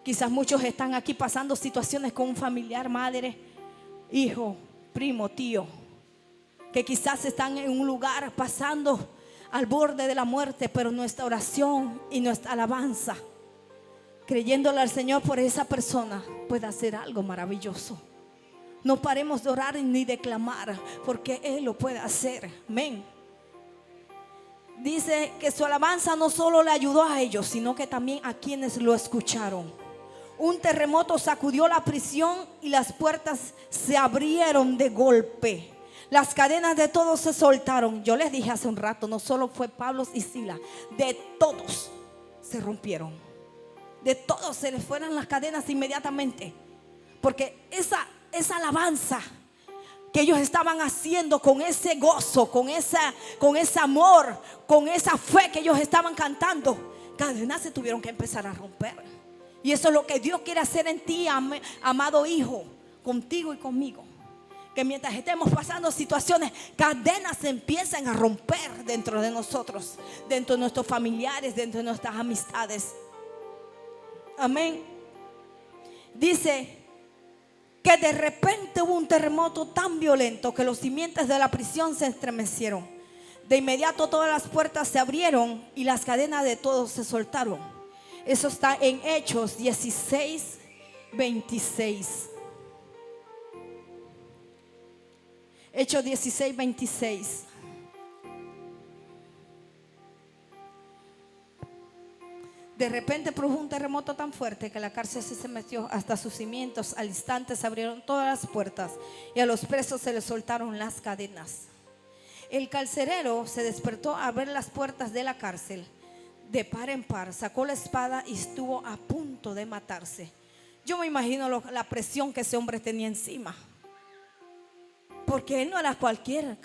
Quizás muchos están aquí pasando situaciones con un familiar, madre, hijo, primo, tío, que quizás están en un lugar pasando al borde de la muerte, pero nuestra oración y nuestra alabanza, creyéndole al Señor por esa persona, puede hacer algo maravilloso. No paremos de orar ni de clamar, porque Él lo puede hacer. Amén. Dice que su alabanza no solo le ayudó a ellos, sino que también a quienes lo escucharon. Un terremoto sacudió la prisión y las puertas se abrieron de golpe. Las cadenas de todos se soltaron. Yo les dije hace un rato, no solo fue Pablo y Silas, de todos se rompieron. De todos se les fueron las cadenas inmediatamente. Porque esa alabanza que ellos estaban haciendo con ese gozo, con ese amor, con esa fe que ellos estaban cantando, cadenas se tuvieron que empezar a romper. Y eso es lo que Dios quiere hacer en ti, amado hijo, contigo y conmigo. Que mientras estemos pasando situaciones, cadenas se empiezan a romper dentro de nosotros, dentro de nuestros familiares, dentro de nuestras amistades. Amén. Dice que de repente hubo un terremoto tan violento que los cimientos de la prisión se estremecieron. De inmediato todas las puertas se abrieron y las cadenas de todos se soltaron. Eso está en Hechos 16, 26. Hechos 16, 26. De repente produjo un terremoto tan fuerte que la cárcel se metió hasta sus cimientos. Al instante se abrieron todas las puertas y a los presos se les soltaron las cadenas. El carcelero se despertó a ver las puertas de la cárcel de par en par, sacó la espada y estuvo a punto de matarse. Yo me imagino la presión que ese hombre tenía encima, porque él no era cualquier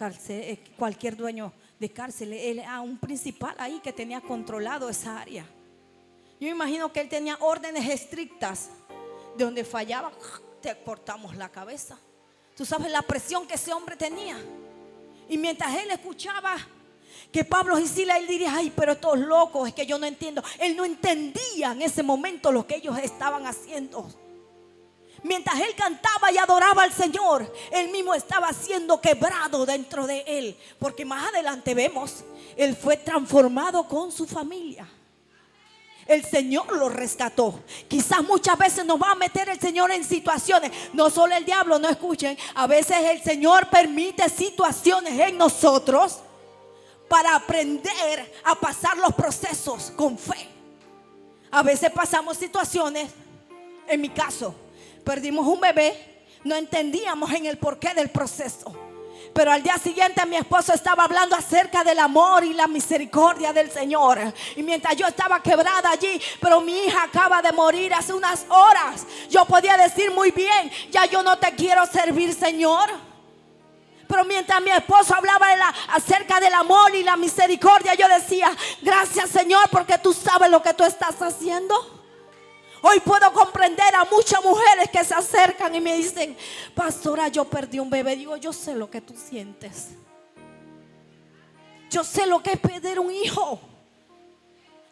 dueño de cárcel, él era un principal ahí que tenía controlado esa área. Yo imagino que él tenía órdenes estrictas, de donde fallaba, te cortamos la cabeza. Tú sabes la presión que ese hombre tenía. Y mientras él escuchaba que Pablo y Silas, él diría: ay, pero estos locos, es que yo no entiendo. Él no entendía en ese momento lo que ellos estaban haciendo. Mientras él cantaba y adoraba al Señor, él mismo estaba siendo quebrado dentro de él. Porque más adelante vemos, él fue transformado con su familia. El Señor lo rescató. Quizás muchas veces nos va a meter el Señor en situaciones. No solo el diablo, no escuchen. A veces el Señor permite situaciones en nosotros para aprender a pasar los procesos con fe. A veces pasamos situaciones. En mi caso, perdimos un bebé. No entendíamos en el porqué del proceso. Pero al día siguiente mi esposo estaba hablando acerca del amor y la misericordia del Señor. Y mientras yo estaba quebrada allí, pero mi hija acaba de morir hace unas horas, yo podía decir muy bien: ya yo no te quiero servir, Señor. Pero mientras mi esposo hablaba acerca del amor y la misericordia, yo decía: gracias, Señor, porque tú sabes lo que tú estás haciendo. Hoy puedo comprender a muchas mujeres que se acercan y me dicen: pastora, yo perdí un bebé. Digo: yo sé lo que tú sientes. Yo sé lo que es perder un hijo.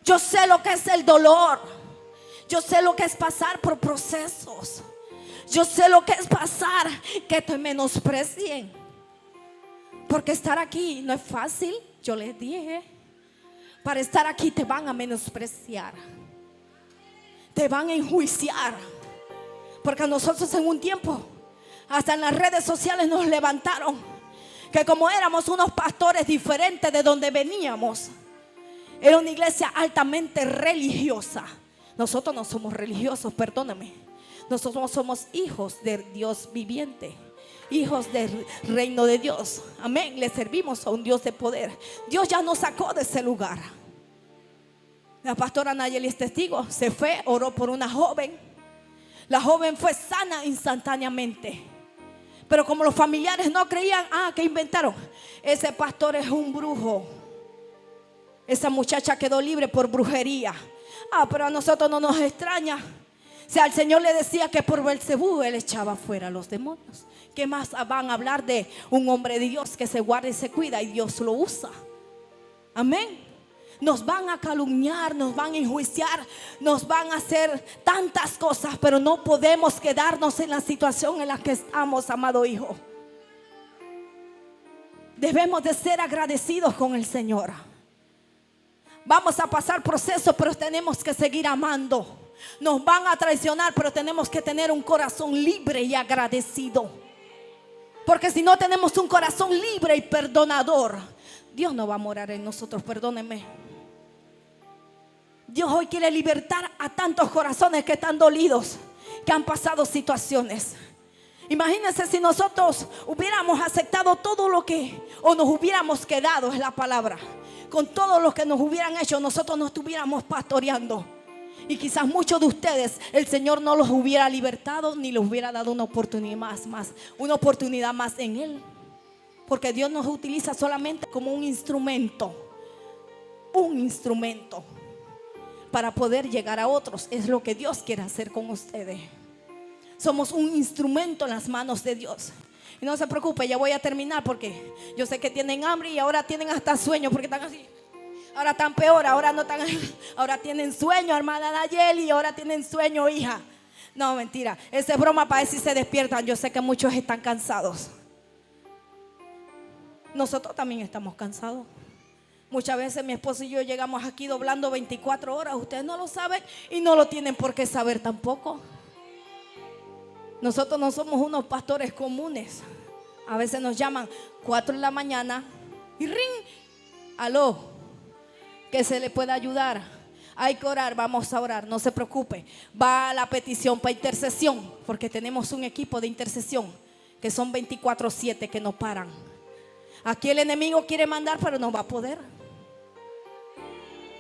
Yo sé lo que es el dolor. Yo sé lo que es pasar por procesos. Yo sé lo que es pasar que te menosprecien. Porque estar aquí no es fácil. Yo les dije, para estar aquí te van a menospreciar, te van a enjuiciar. Porque a nosotros en un tiempo, hasta en las redes sociales nos levantaron que como éramos unos pastores diferentes de donde veníamos, era una iglesia altamente religiosa. Nosotros no somos religiosos, perdóname. Nosotros somos hijos de Dios viviente, hijos del reino de Dios. Amén. Le servimos a un Dios de poder. Dios ya nos sacó de ese lugar. La pastora Nayeli es testigo. Se fue, oró por una joven. La joven fue sana instantáneamente. Pero como los familiares no creían, ¿qué inventaron? Ese pastor es un brujo. Esa muchacha quedó libre por brujería. Pero a nosotros no nos extraña. Si al Señor le decía que por Belcebú él echaba fuera a los demonios, ¿qué más van a hablar de un hombre de Dios que se guarda y se cuida y Dios lo usa? Amén. Nos van a calumniar, nos van a enjuiciar, nos van a hacer tantas cosas, pero no podemos quedarnos en la situación en la que estamos, amado hijo. Debemos de ser agradecidos con el Señor. Vamos a pasar procesos, pero tenemos que seguir amando. Nos van a traicionar, pero tenemos que tener un corazón libre y agradecido. Porque si no tenemos un corazón libre y perdonador, Dios no va a morar en nosotros, perdónenme. Dios hoy quiere libertar a tantos corazones que están dolidos, que han pasado situaciones. Imagínense si nosotros hubiéramos aceptado todo lo que, o nos hubiéramos quedado, es la palabra, con todo lo que nos hubieran hecho, nosotros no estuviéramos pastoreando. Y quizás muchos de ustedes, el Señor no los hubiera libertado, ni les hubiera dado una oportunidad una oportunidad más en Él. Porque Dios nos utiliza solamente como un instrumento para poder llegar a otros. Es lo que Dios quiere hacer con ustedes. Somos un instrumento en las manos de Dios. Y no se preocupe, ya voy a terminar, porque yo sé que tienen hambre y ahora tienen hasta sueño, porque están así. Ahora están peor, ahora tienen sueño, hermana Nayeli, ahora tienen sueño, hija. No, mentira, esa es broma para ver si se despiertan. Yo sé que muchos están cansados. Nosotros también estamos cansados. Muchas veces mi esposo y yo llegamos aquí doblando 24 horas. Ustedes no lo saben y no lo tienen por qué saber tampoco. Nosotros no somos unos pastores comunes. A veces nos llaman 4 de la mañana y ring, aló, que se le pueda ayudar. Hay que orar, vamos a orar, no se preocupe. Va la petición para intercesión, porque tenemos un equipo de intercesión que son 24/7 que no paran. Aquí el enemigo quiere mandar, pero no va a poder.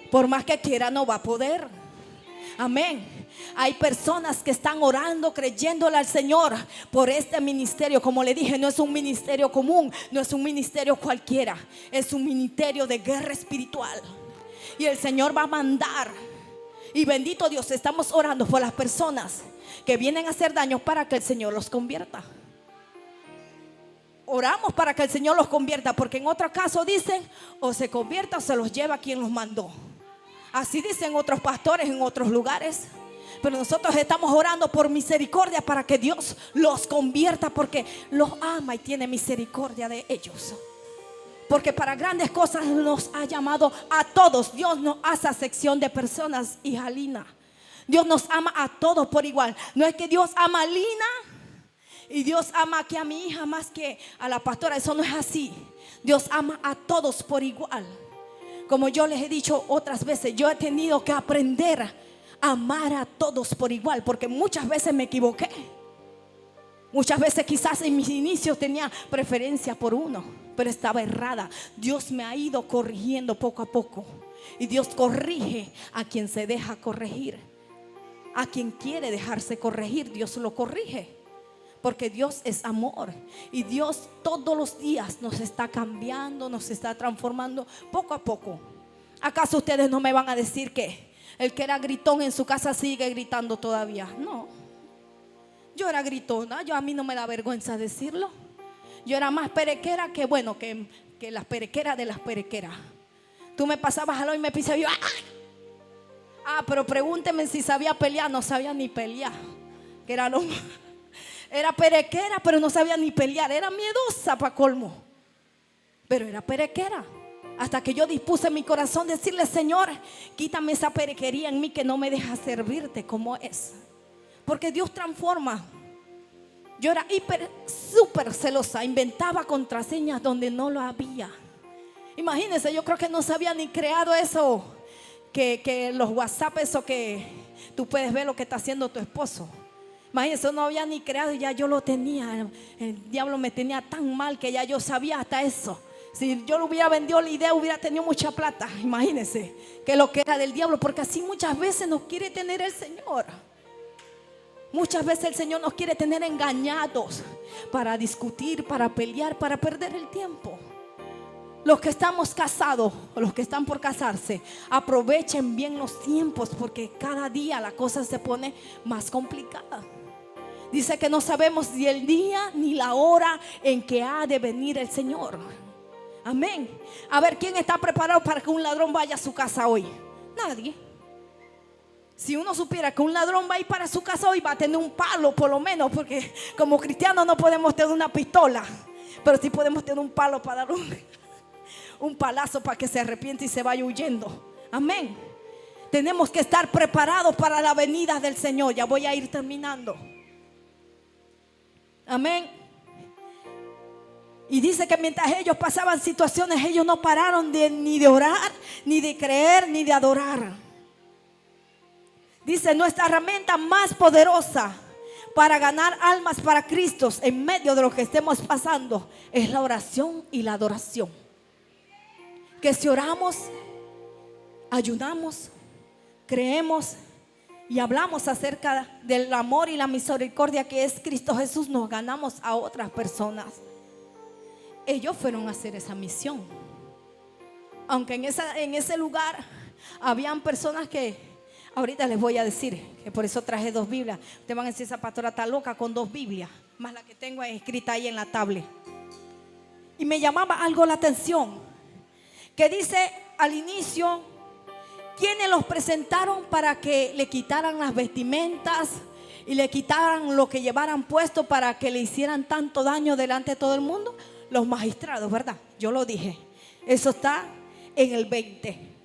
Por más que quiera, no va a poder. Amén. Hay personas que están orando, creyéndole al Señor por este ministerio. Como le dije, no es un ministerio común, no es un ministerio cualquiera, es un ministerio de guerra espiritual. Y el Señor va a mandar. Y bendito Dios, estamos orando por las personas que vienen a hacer daño para que el Señor los convierta. Oramos para que el Señor los convierta, porque en otro caso dicen, o se convierta o se los lleva quien los mandó. Así dicen otros pastores en otros lugares. Pero nosotros estamos orando por misericordia para que Dios los convierta, porque los ama y tiene misericordia de ellos. Porque para grandes cosas nos ha llamado a todos. Dios no hace acepción de personas, hija Lina. Dios nos ama a todos por igual. No es que Dios ama a Lina y Dios ama aquí a mi hija más que a la pastora. Eso no es así. Dios ama a todos por igual. Como yo les he dicho otras veces, yo he tenido que aprender a amar a todos por igual, porque muchas veces me equivoqué. Muchas veces quizás en mis inicios tenía preferencia por uno, pero estaba errada. Dios me ha ido corrigiendo poco a poco. Y Dios corrige a quien se deja corregir. A quien quiere dejarse corregir, Dios lo corrige. Porque Dios es amor. Y Dios todos los días nos está cambiando, nos está transformando poco a poco. ¿Acaso ustedes no me van a decir que el que era gritón en su casa sigue gritando todavía? No. Yo era gritona, a mí no me da vergüenza decirlo. Yo era más perequera que las perequeras de las perequeras. Tú me pasabas al lado y me pisabas y yo, ¡ah! Pero pregúnteme si sabía pelear. No sabía ni pelear. Que era perequera, pero no sabía ni pelear. Era miedosa para colmo, pero era perequera. Hasta que yo dispuse en mi corazón decirle: Señor, quítame esa perequería en mí que no me deja servirte como es. Porque Dios transforma. Yo era súper celosa. Inventaba contraseñas donde no lo había. Imagínense, yo creo que no se había ni creado eso, que los WhatsApp, eso que tú puedes ver lo que está haciendo tu esposo. Imagínense, no había ni creado y ya yo lo tenía. El diablo me tenía tan mal que ya yo sabía hasta eso. Si yo le hubiera vendido la idea, hubiera tenido mucha plata. Imagínense que lo que era del diablo, porque así muchas veces nos quiere tener el Señor. Muchas veces el Señor nos quiere tener engañados para discutir, para pelear, para perder el tiempo. Los que estamos casados o los que están por casarse, aprovechen bien los tiempos, porque cada día la cosa se pone más complicada. Dice que no sabemos ni el día ni la hora en que ha de venir el Señor. Amén. A ver, ¿quién está preparado para que un ladrón vaya a su casa hoy? Nadie. Si uno supiera que un ladrón va a ir para su casa hoy, va a tener un palo por lo menos, porque como cristianos no podemos tener una pistola, pero sí podemos tener un palo para dar un palazo para que se arrepiente y se vaya huyendo. Amén. Tenemos que estar preparados para la venida del Señor. Ya voy a ir terminando. Amén. Y dice que mientras ellos pasaban situaciones, ellos no pararon ni de orar, ni de creer, ni de adorar. Dice: nuestra herramienta más poderosa para ganar almas para Cristo en medio de lo que estemos pasando es la oración y la adoración. Que si oramos, ayunamos, creemos y hablamos acerca del amor y la misericordia que es Cristo Jesús, nos ganamos a otras personas. Ellos fueron a hacer esa misión. Aunque en ese lugar habían personas que ahorita les voy a decir, que por eso traje 2 Biblias. Ustedes van a decir: esa pastora está loca con 2 Biblias, más la que tengo escrita ahí en la tablet. Y me llamaba algo la atención, que dice al inicio: quienes los presentaron para que le quitaran las vestimentas y le quitaran lo que llevaran puesto para que le hicieran tanto daño delante de todo el mundo. Los magistrados, ¿verdad? Yo lo dije. Eso está en el 20.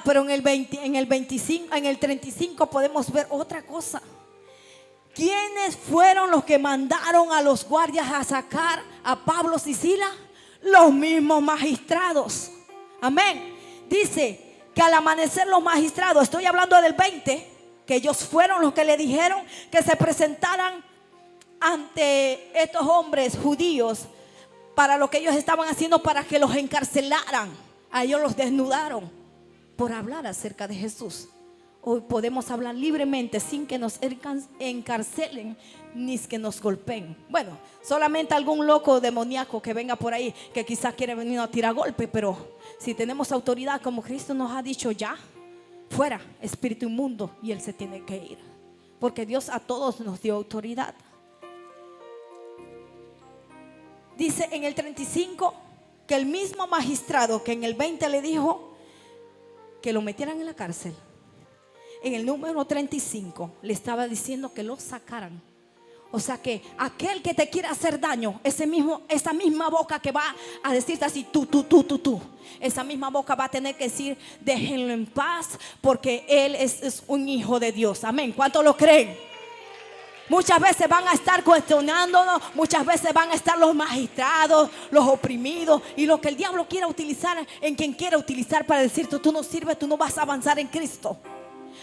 Pero en el 20, en el 25, en el 35 podemos ver otra cosa. ¿Quiénes fueron los que mandaron a los guardias a sacar a Pablo y Silas? Los mismos magistrados. Amén. Dice que al amanecer los magistrados, estoy hablando del 20, que ellos fueron los que le dijeron que se presentaran ante estos hombres judíos para lo que ellos estaban haciendo, para que los encarcelaran. A ellos los desnudaron por hablar acerca de Jesús. Hoy podemos hablar libremente sin que nos encarcelen ni que nos golpeen. Bueno, solamente algún loco demoníaco que venga por ahí, que quizás quiere venir a tirar golpe, pero si tenemos autoridad como Cristo nos ha dicho, ya, fuera, espíritu inmundo, y Él se tiene que ir, porque Dios a todos nos dio autoridad. Dice en el 35 que el mismo magistrado que en el 20 le dijo que lo metieran en la cárcel, en el número 35 le estaba diciendo que lo sacaran. O sea que aquel que te quiera hacer daño, esa misma boca que va a decirte así, tú, esa misma boca va a tener que decir, déjenlo en paz, porque él es un hijo de Dios. Amén. ¿Cuántos lo creen? Muchas veces van a estar cuestionándonos, muchas veces van a estar los magistrados, los oprimidos, y lo que el diablo quiera utilizar, en quien quiera utilizar para decirte, tú no sirves, tú no vas a avanzar en Cristo.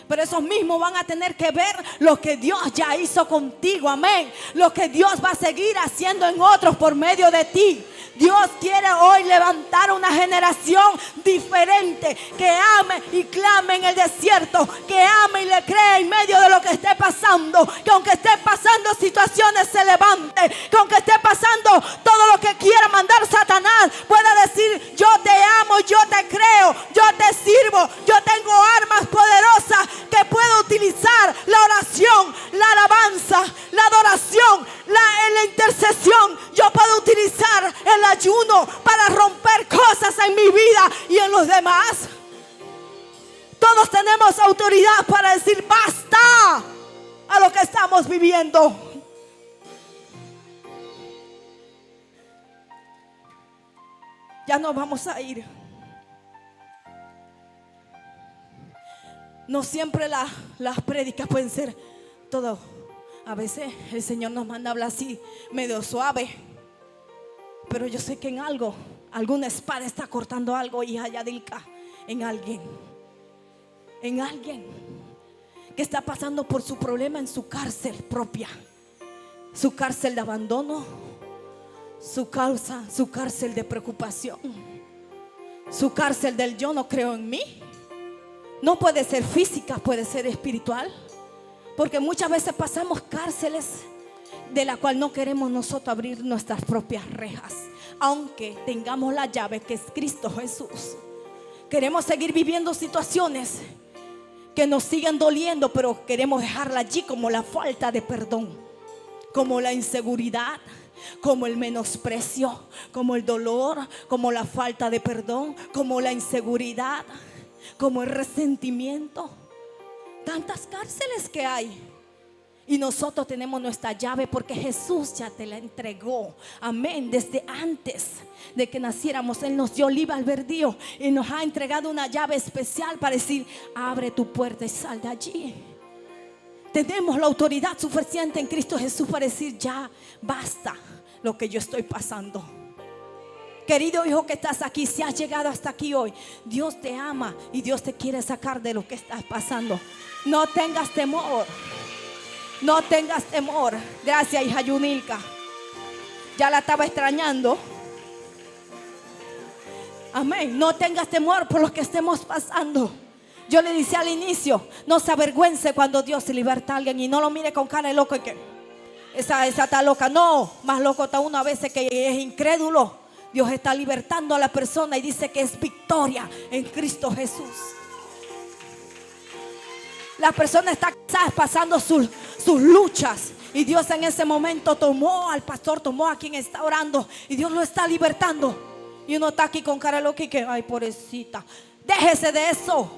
Pero esos mismos van a tener que ver lo que Dios ya hizo contigo, amén. Lo que Dios va a seguir haciendo en otros por medio de ti. Dios quiere hoy levantar una generación diferente, que ame y clame en el desierto, que ame y le cree en medio de lo que esté pasando, que aunque esté pasando situaciones se levante, que aunque esté pasando todo lo que quiera mandar Satanás, pueda decir, yo te amo, yo te creo, yo te sirvo, yo tengo armas poderosas que puedo utilizar: la oración, la alabanza, la adoración, la intercesión. Yo puedo utilizar el ayuno para romper cosas en mi vida y en los demás. Todos tenemos autoridad para decir basta a lo que estamos viviendo. Ya nos vamos a ir. No siempre las prédicas pueden ser todo. A veces el Señor nos manda a hablar así, medio suave. Pero yo sé que en algo, alguna espada está cortando algo, hija Yadilka, en alguien que está pasando por su problema en su cárcel propia, su cárcel de abandono, su cárcel de preocupación, su cárcel del yo no creo en mí. No puede ser física, puede ser espiritual, porque muchas veces pasamos cárceles de la cual no queremos nosotros abrir nuestras propias rejas, aunque tengamos la llave que es Cristo Jesús. Queremos seguir viviendo situaciones que nos siguen doliendo, pero queremos dejarla allí, como la falta de perdón, como la inseguridad, como el menosprecio, como el dolor, como la falta de perdón, como la inseguridad, como el resentimiento. Tantas cárceles que hay. Y nosotros tenemos nuestra llave porque Jesús ya te la entregó. Amén. Desde antes de que naciéramos, Él nos dio libre albedrío y nos ha entregado una llave especial para decir: abre tu puerta y sal de allí. Tenemos la autoridad suficiente en Cristo Jesús para decir: ya basta lo que yo estoy pasando. Querido hijo que estás aquí, si has llegado hasta aquí hoy, Dios te ama y Dios te quiere sacar de lo que estás pasando. No tengas temor. No tengas temor. Gracias, hija Yunilka. Ya la estaba extrañando. Amén. No tengas temor por lo que estemos pasando. Yo le decía al inicio: no se avergüence cuando Dios liberta a alguien, y no lo mire con cara de loco y que esa está loca. No, más loco está uno a veces que es incrédulo. Dios está libertando a la persona y dice que es victoria en Cristo Jesús. La persona está pasando sus luchas, y Dios en ese momento tomó al pastor, tomó a quien está orando, y Dios lo está libertando. Y uno está aquí con cara loca y que, ay, pobrecita. Déjese de eso.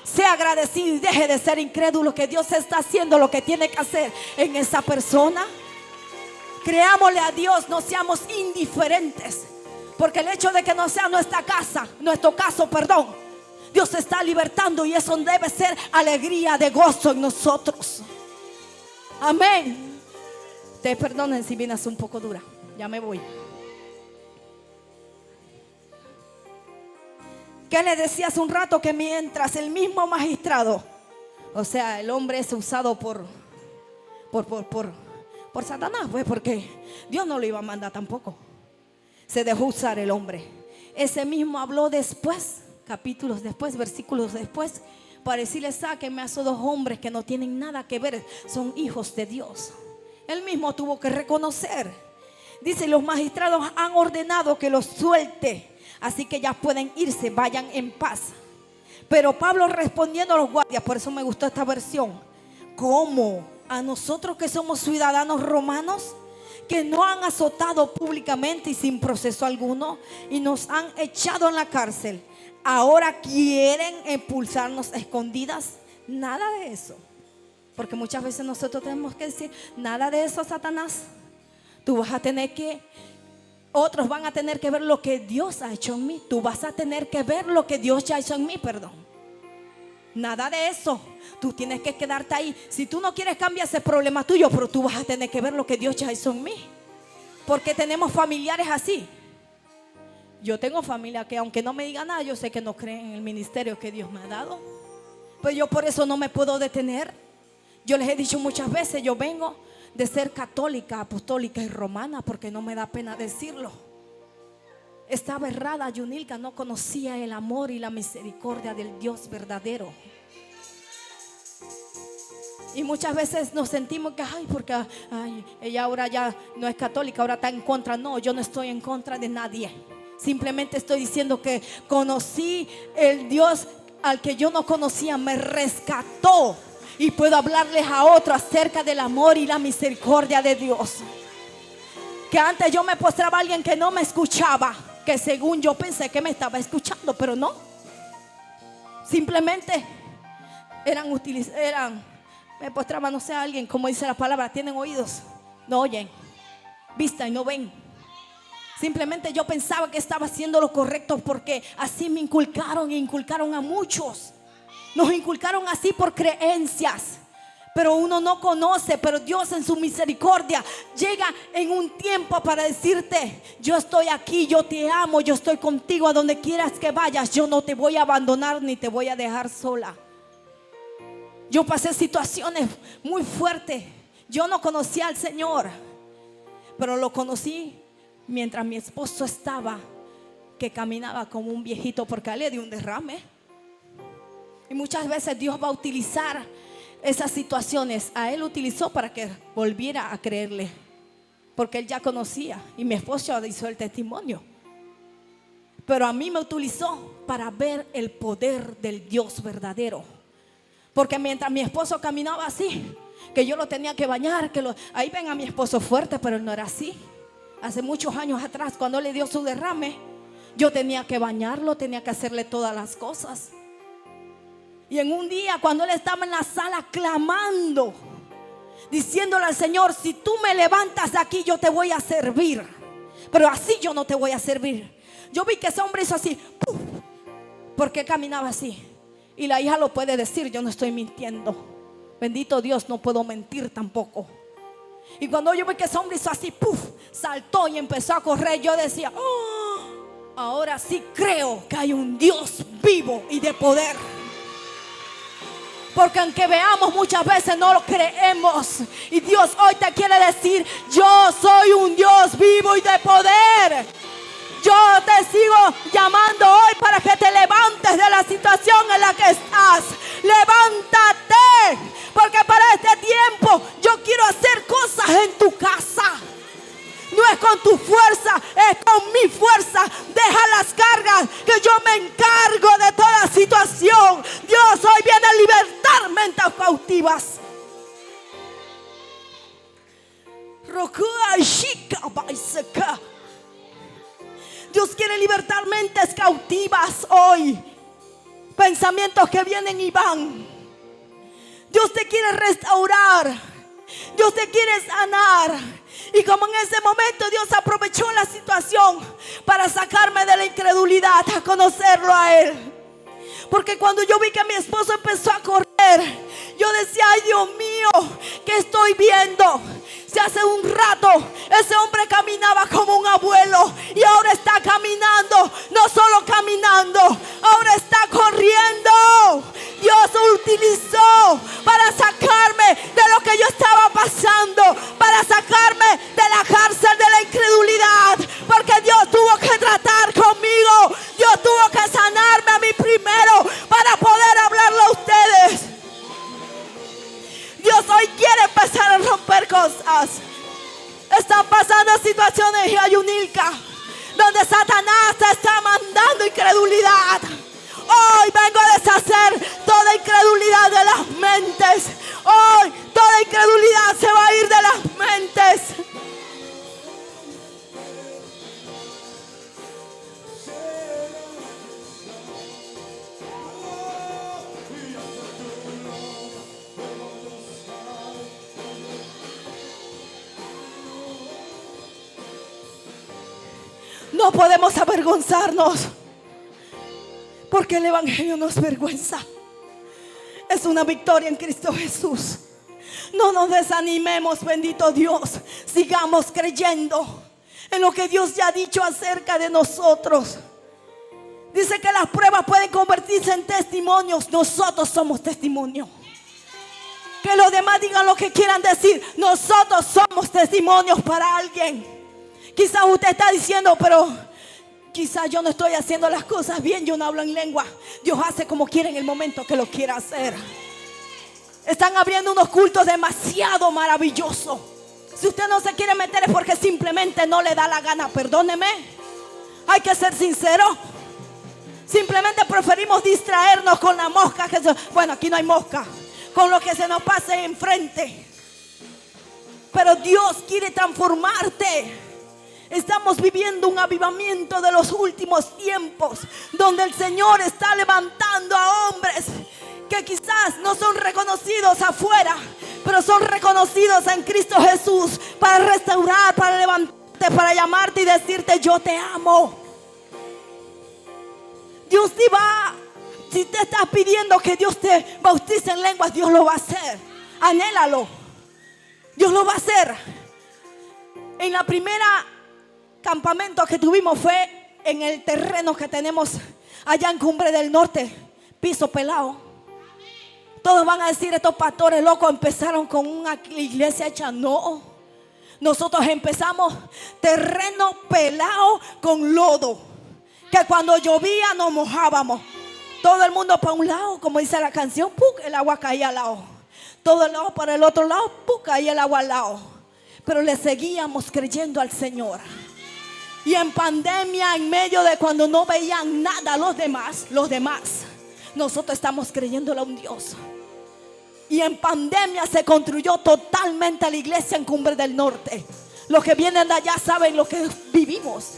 Sea agradecido y deje de ser incrédulo, que Dios está haciendo lo que tiene que hacer en esa persona. Creámosle a Dios, no seamos indiferentes, porque el hecho de que no sea nuestro caso, Dios se está libertando, y eso debe ser alegría, de gozo en nosotros. Amén. Te perdonen si vienes un poco dura. Ya me voy. ¿Qué le decía hace un rato? Que mientras el mismo magistrado, o sea, el hombre es usado por Satanás, pues, porque Dios no lo iba a mandar tampoco. Se dejó usar el hombre. Ese mismo habló después, capítulos después, versículos después, para decirle: sáquenme a esos dos hombres que no tienen nada que ver, son hijos de Dios. Él mismo tuvo que reconocer. Dice: los magistrados han ordenado que los suelte, así que ya pueden irse, vayan en paz. Pero Pablo respondiendo a los guardias, por eso me gustó esta versión: ¿cómo? A nosotros que somos ciudadanos romanos, que no han azotado públicamente y sin proceso alguno, y nos han echado en la cárcel, ahora quieren expulsarnos a escondidas. Nada de eso. Porque muchas veces nosotros tenemos que decir: nada de eso, Satanás. Tú vas a tener que, otros van a tener que ver lo que Dios ha hecho en mí. Tú vas a tener que ver lo que Dios ya ha hecho en mí, perdón. Nada de eso. Tú tienes que quedarte ahí. Si tú no quieres cambiar, ese problema tuyo, pero tú vas a tener que ver lo que Dios ya hizo en mí. Porque tenemos familiares así. Yo tengo familia que, aunque no me diga nada, yo sé que no creen en el ministerio que Dios me ha dado. Pero yo por eso no me puedo detener. Yo les he dicho muchas veces: yo vengo de ser católica, apostólica y romana, porque no me da pena decirlo. Estaba errada Yunilka, no conocía el amor y la misericordia del Dios verdadero. Y muchas veces nos sentimos que, porque ella ahora ya no es católica, ahora está en contra. No, yo no estoy en contra de nadie. Simplemente estoy diciendo que conocí el Dios al que yo no conocía, me rescató. Y puedo hablarles a otros acerca del amor y la misericordia de Dios. Que antes yo me postraba a alguien que no me escuchaba, que según yo pensé que me estaba escuchando, pero no. Simplemente me postraba, no sé, a alguien, como dice la palabra: tienen oídos, no oyen, vista y no ven. Simplemente yo pensaba que estaba haciendo lo correcto, porque así me inculcaron a muchos. Nos inculcaron así por creencias. Pero uno no conoce. Pero Dios en su misericordia llega en un tiempo para decirte: yo estoy aquí, yo te amo, yo estoy contigo a donde quieras que vayas. Yo no te voy a abandonar ni te voy a dejar sola. Yo pasé situaciones muy fuertes. Yo no conocía al Señor, pero lo conocí mientras mi esposo estaba, que caminaba como un viejito, porque a él le dio un derrame. Y muchas veces Dios va a utilizar esas situaciones. A él utilizó para que volviera a creerle, porque él ya conocía, y mi esposo ya hizo el testimonio. Pero a mí me utilizó para ver el poder del Dios verdadero. Porque mientras mi esposo caminaba así, que yo lo tenía que bañar, ahí ven a mi esposo fuerte, pero él no era así. Hace muchos años atrás, cuando le dio su derrame, yo tenía que bañarlo, tenía que hacerle todas las cosas. Y en un día, cuando él estaba en la sala clamando, diciéndole al Señor: si tú me levantas de aquí, yo te voy a servir, pero así yo no te voy a servir. Yo vi que ese hombre hizo así, ¡puf! Porque caminaba así. Y la hija lo puede decir, yo no estoy mintiendo. Bendito Dios, no puedo mentir tampoco. Y cuando yo vi que ese hombre hizo así, ¡puf!, saltó y empezó a correr, yo decía: oh, ahora sí creo que hay un Dios vivo y de poder. Porque aunque veamos, muchas veces no lo creemos. Y Dios hoy te quiere decir: yo soy un Dios vivo y de poder. Yo te sigo llamando hoy para que te levantes de la situación en la que estás. Levántate, porque para este tiempo yo quiero hacer cosas en tu casa. No es con tu fuerza, es con mi fuerza. Deja las cargas, que yo me encargo de toda situación. Dios hoy viene a libertar mentes cautivas. Dios quiere libertar mentes cautivas hoy. Pensamientos que vienen y van. Dios te quiere restaurar. Dios te quiere sanar. Y como en ese momento Dios aprovechó la situación para sacarme de la incredulidad, a conocerlo a Él. Porque cuando yo vi que mi esposo empezó a correr Yo decía, ay Dios mío, ¿qué estoy viendo? Si hace un rato ese hombre caminaba como un abuelo y ahora está caminando, no solo caminando, ahora está corriendo. Dios lo utilizó para sacarme de lo que yo estaba pasando, para sacarme de la cárcel de la incredulidad, porque Dios tuvo que tratar conmigo, Dios tuvo que sanarme a mí primero para poder hablarle a ustedes. Dios hoy quiere empezar a romper cosas. Están pasando situaciones en Ayunilca donde Satanás te está mandando incredulidad. Hoy vengo a deshacer toda incredulidad de las mentes. Hoy toda incredulidad se va a ir de las mentes. No podemos avergonzarnos, porque el evangelio no es vergüenza, es una victoria en Cristo Jesús. No nos desanimemos, bendito Dios. Sigamos creyendo en lo que Dios ya ha dicho acerca de nosotros. Dice que las pruebas pueden convertirse en testimonios. Nosotros somos testimonio. Que los demás digan lo que quieran decir, nosotros somos testimonios para alguien. Quizás usted está diciendo, pero quizás yo no estoy haciendo las cosas bien, yo no hablo en lengua. Dios hace como quiere en el momento que lo quiera hacer. Están abriendo unos cultos demasiado maravillosos. Si usted no se quiere meter es porque simplemente no le da la gana, perdóneme. Hay que ser sincero. Simplemente preferimos distraernos con la mosca. Bueno, aquí no hay mosca. Con lo que se nos pase enfrente. Pero Dios quiere transformarte. Estamos viviendo un avivamiento de los últimos tiempos, donde el Señor está levantando a hombres que quizás no son reconocidos afuera, pero son reconocidos en Cristo Jesús, para restaurar, para levantarte, para llamarte y decirte: yo te amo. Dios te va. Si te estás pidiendo que Dios te bautice en lenguas, Dios lo va a hacer. Anhélalo. Dios lo va a hacer. En la primera campamento que tuvimos fue en el terreno que tenemos allá en Cumbre del Norte, piso pelado. Todos van a decir: estos pastores locos empezaron con una iglesia hecha. No, nosotros empezamos terreno pelado con lodo, que cuando llovía nos mojábamos. Todo el mundo para un lado, como dice la canción, ¡puc!, el agua caía al lado. Todo el lado para el otro lado, ¡puc!, caía el agua al lado. Pero le seguíamos creyendo al Señor. Y en pandemia, en medio de cuando no veían nada los demás, nosotros estamos creyéndole a un Dios. Y en pandemia se construyó totalmente la iglesia en Cumbre del Norte. Los que vienen de allá saben lo que vivimos,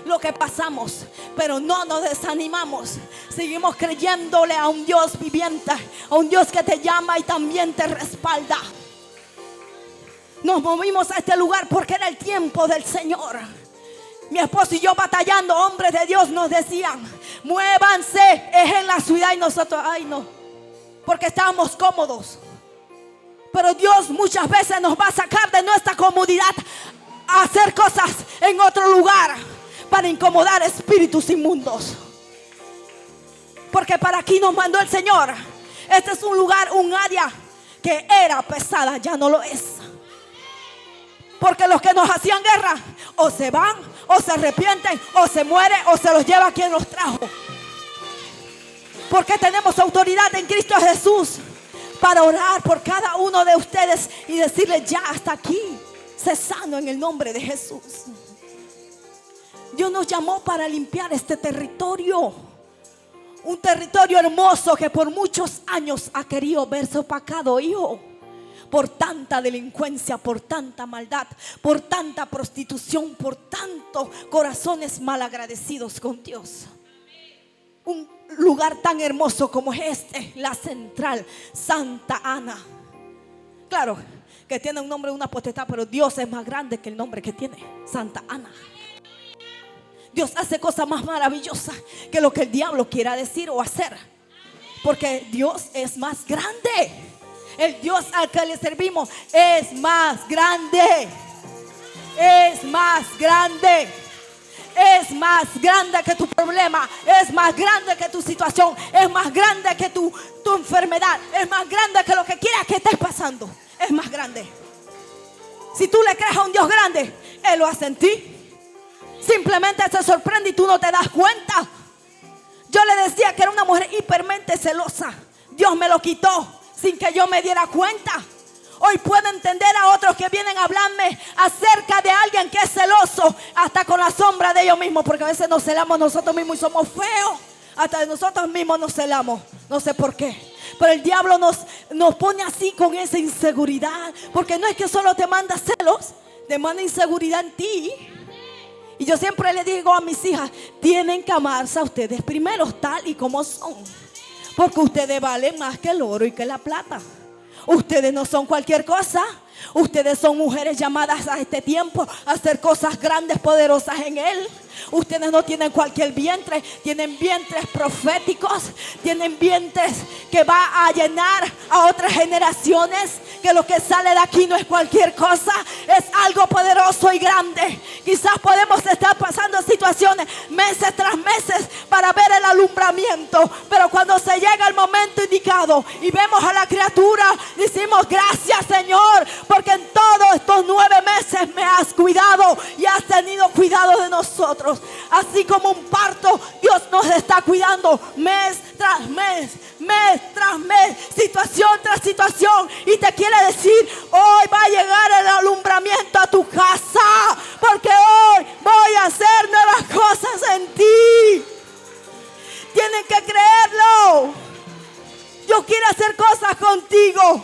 lo que pasamos, pero no nos desanimamos. Seguimos creyéndole a un Dios viviente, a un Dios que te llama y también te respalda. Nos movimos a este lugar porque era el tiempo del Señor. Mi esposo y yo batallando, hombres de Dios nos decían: muévanse, es en la ciudad. Y nosotros, ay no, porque estábamos cómodos. Pero Dios muchas veces nos va a sacar de nuestra comodidad a hacer cosas en otro lugar, para incomodar espíritus inmundos. Porque para aquí nos mandó el Señor. Este es un lugar, un área que era pesada, ya no lo es. Porque los que nos hacían guerra o se van, o se arrepienten, o se mueren, o se los lleva quien los trajo. Porque tenemos autoridad en Cristo Jesús para orar por cada uno de ustedes y decirles: ya hasta aquí, sé sano en el nombre de Jesús. Dios nos llamó para limpiar este territorio. Un territorio hermoso que por muchos años ha querido verse opacado, hijo. Por tanta delincuencia, por tanta maldad, por tanta prostitución, por tantos corazones malagradecidos con Dios. Un lugar tan hermoso como es este, la Central Santa Ana. Claro que tiene un nombre, una potestad, pero Dios es más grande que el nombre que tiene, Santa Ana. Dios hace cosas más maravillosas que lo que el diablo quiera decir o hacer, porque Dios es más grande. El Dios al que le servimos es más grande. Es más grande. Es más grande que tu problema. Es más grande que tu situación. Es más grande que tu enfermedad. Es más grande que lo que quiera que estés pasando. Es más grande. Si tú le crees a un Dios grande, Él lo hace en ti. Simplemente se sorprende y tú no te das cuenta. Yo le decía que era una mujer hipermente celosa. Dios me lo quitó sin que yo me diera cuenta. Hoy puedo entender a otros que vienen a hablarme acerca de alguien que es celoso, hasta con la sombra de ellos mismos, porque a veces nos celamos nosotros mismos y somos feos. Hasta de nosotros mismos nos celamos. No sé por qué. Pero el diablo nos pone así con esa inseguridad. Porque no es que solo te manda celos, te manda inseguridad en ti. Y yo siempre le digo a mis hijas, tienen que amarse a ustedes primero tal y como son. Porque ustedes valen más que el oro y que la plata. Ustedes no son cualquier cosa. Ustedes son mujeres llamadas a este tiempo a hacer cosas grandes, poderosas en Él. Ustedes no tienen cualquier vientre. Tienen vientres proféticos. Tienen vientres que va a llenar a otras generaciones. Que lo que sale de aquí no es cualquier cosa. Es algo poderoso y grande. Quizás podemos estar pasando situaciones meses tras meses para ver el alumbramiento. Pero cuando se llega el momento indicado y vemos a la criatura, decimos gracias, Señor, porque en todos estos 9 meses me has cuidado y has tenido cuidado de nosotros. Así como un parto, Dios nos está cuidando mes tras mes, mes tras mes, situación tras situación. Y te quiere decir, hoy va a llegar el alumbramiento a tu casa, porque hoy voy a hacer nuevas cosas en ti. Tienen que creerlo. Dios quiere hacer cosas contigo.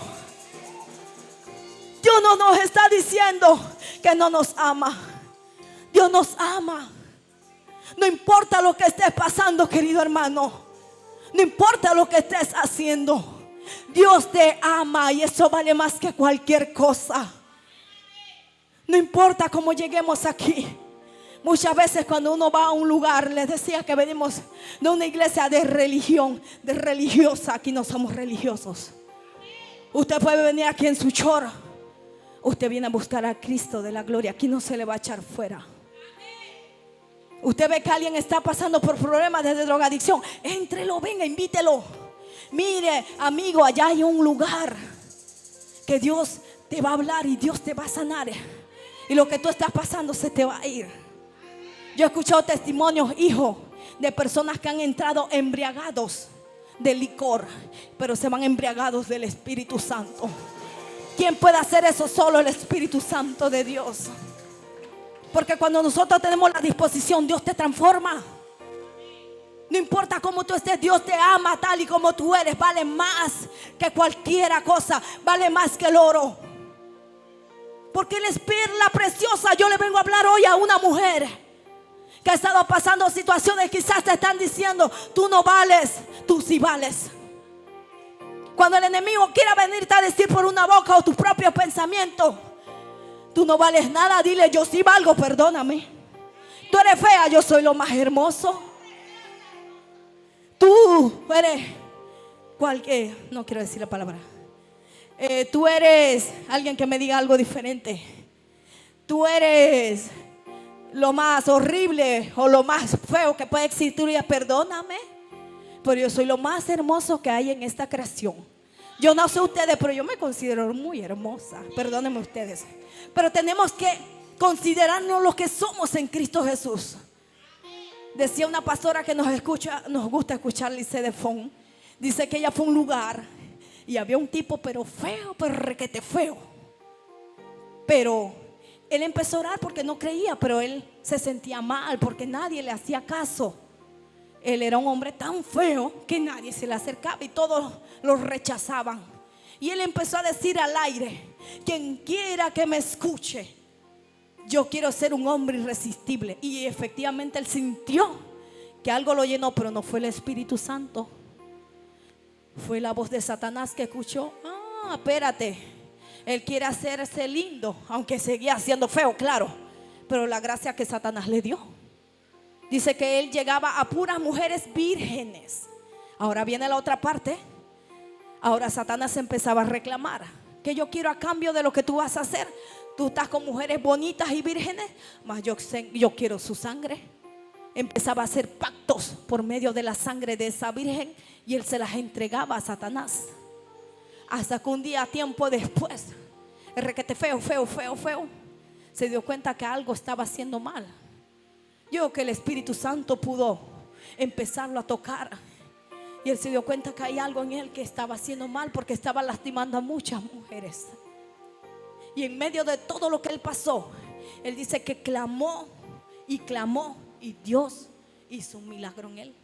Dios no nos está diciendo que no nos ama. Dios nos ama. No importa lo que estés pasando, querido hermano. No importa lo que estés haciendo. Dios te ama y eso vale más que cualquier cosa. No importa cómo lleguemos aquí. Muchas veces cuando uno va a un lugar, les decía que venimos de una iglesia de religión, de religiosa. Aquí no somos religiosos. Usted puede venir aquí en su choro. Usted viene a buscar a Cristo de la gloria. Aquí no se le va a echar fuera. Usted ve que alguien está pasando por problemas de drogadicción. Éntrelo, venga, invítelo. Mire, amigo, allá hay un lugar que Dios te va a hablar y Dios te va a sanar. Y lo que tú estás pasando se te va a ir. Yo he escuchado testimonios, hijo, de personas que han entrado embriagados de licor, pero se van embriagados del Espíritu Santo. ¿Quién puede hacer eso? Solo el Espíritu Santo de Dios. Porque cuando nosotros tenemos la disposición, Dios te transforma. No importa cómo tú estés, Dios te ama tal y como tú eres. Vale más que cualquier cosa. Vale más que el oro. Porque Él es perla preciosa. Yo le vengo a hablar hoy a una mujer que ha estado pasando situaciones. Quizás te están diciendo, tú no vales, tú sí vales. Cuando el enemigo quiera venirte a decir por una boca o tus propios pensamientos, tú no vales nada, dile, yo sí valgo, perdóname. Tú eres fea, yo soy lo más hermoso. Tú eres no quiero decir la palabra. Tú eres alguien que me diga algo diferente. Tú eres lo más horrible o lo más feo que puede existir. Y perdóname, pero yo soy lo más hermoso que hay en esta creación. Yo no sé ustedes, pero yo me considero muy hermosa. Perdónenme ustedes. Pero tenemos que considerarnos lo que somos en Cristo Jesús. Decía una pastora que nos gusta escuchar, Lice de Fon. Dice que ella fue a un lugar y había un tipo pero feo, pero requete feo. Pero él empezó a orar porque no creía, pero él se sentía mal porque nadie le hacía caso. Él era un hombre tan feo que nadie se le acercaba y todos lo rechazaban. Y él empezó a decir al aire, quien quiera que me escuche, yo quiero ser un hombre irresistible. Y efectivamente él sintió que algo lo llenó, pero no fue el Espíritu Santo. Fue la voz de Satanás que escuchó. Espérate, él quiere hacerse lindo, aunque seguía siendo feo, claro, pero la gracia que Satanás le dio. Dice que él llegaba a puras mujeres vírgenes. Ahora viene la otra parte. Ahora Satanás empezaba a reclamar: que yo quiero a cambio de lo que tú vas a hacer. Tú estás con mujeres bonitas y vírgenes, mas yo quiero su sangre. Empezaba a hacer pactos por medio de la sangre de esa virgen, y él se las entregaba a Satanás. Hasta que un día, tiempo después, el requete feo se dio cuenta que algo estaba haciendo mal. Yo creo que el Espíritu Santo pudo empezarlo a tocar, y él se dio cuenta que hay algo en él que estaba haciendo mal, porque estaba lastimando a muchas mujeres. Y en medio de todo lo que él pasó, él dice que clamó y clamó, y Dios hizo un milagro en él.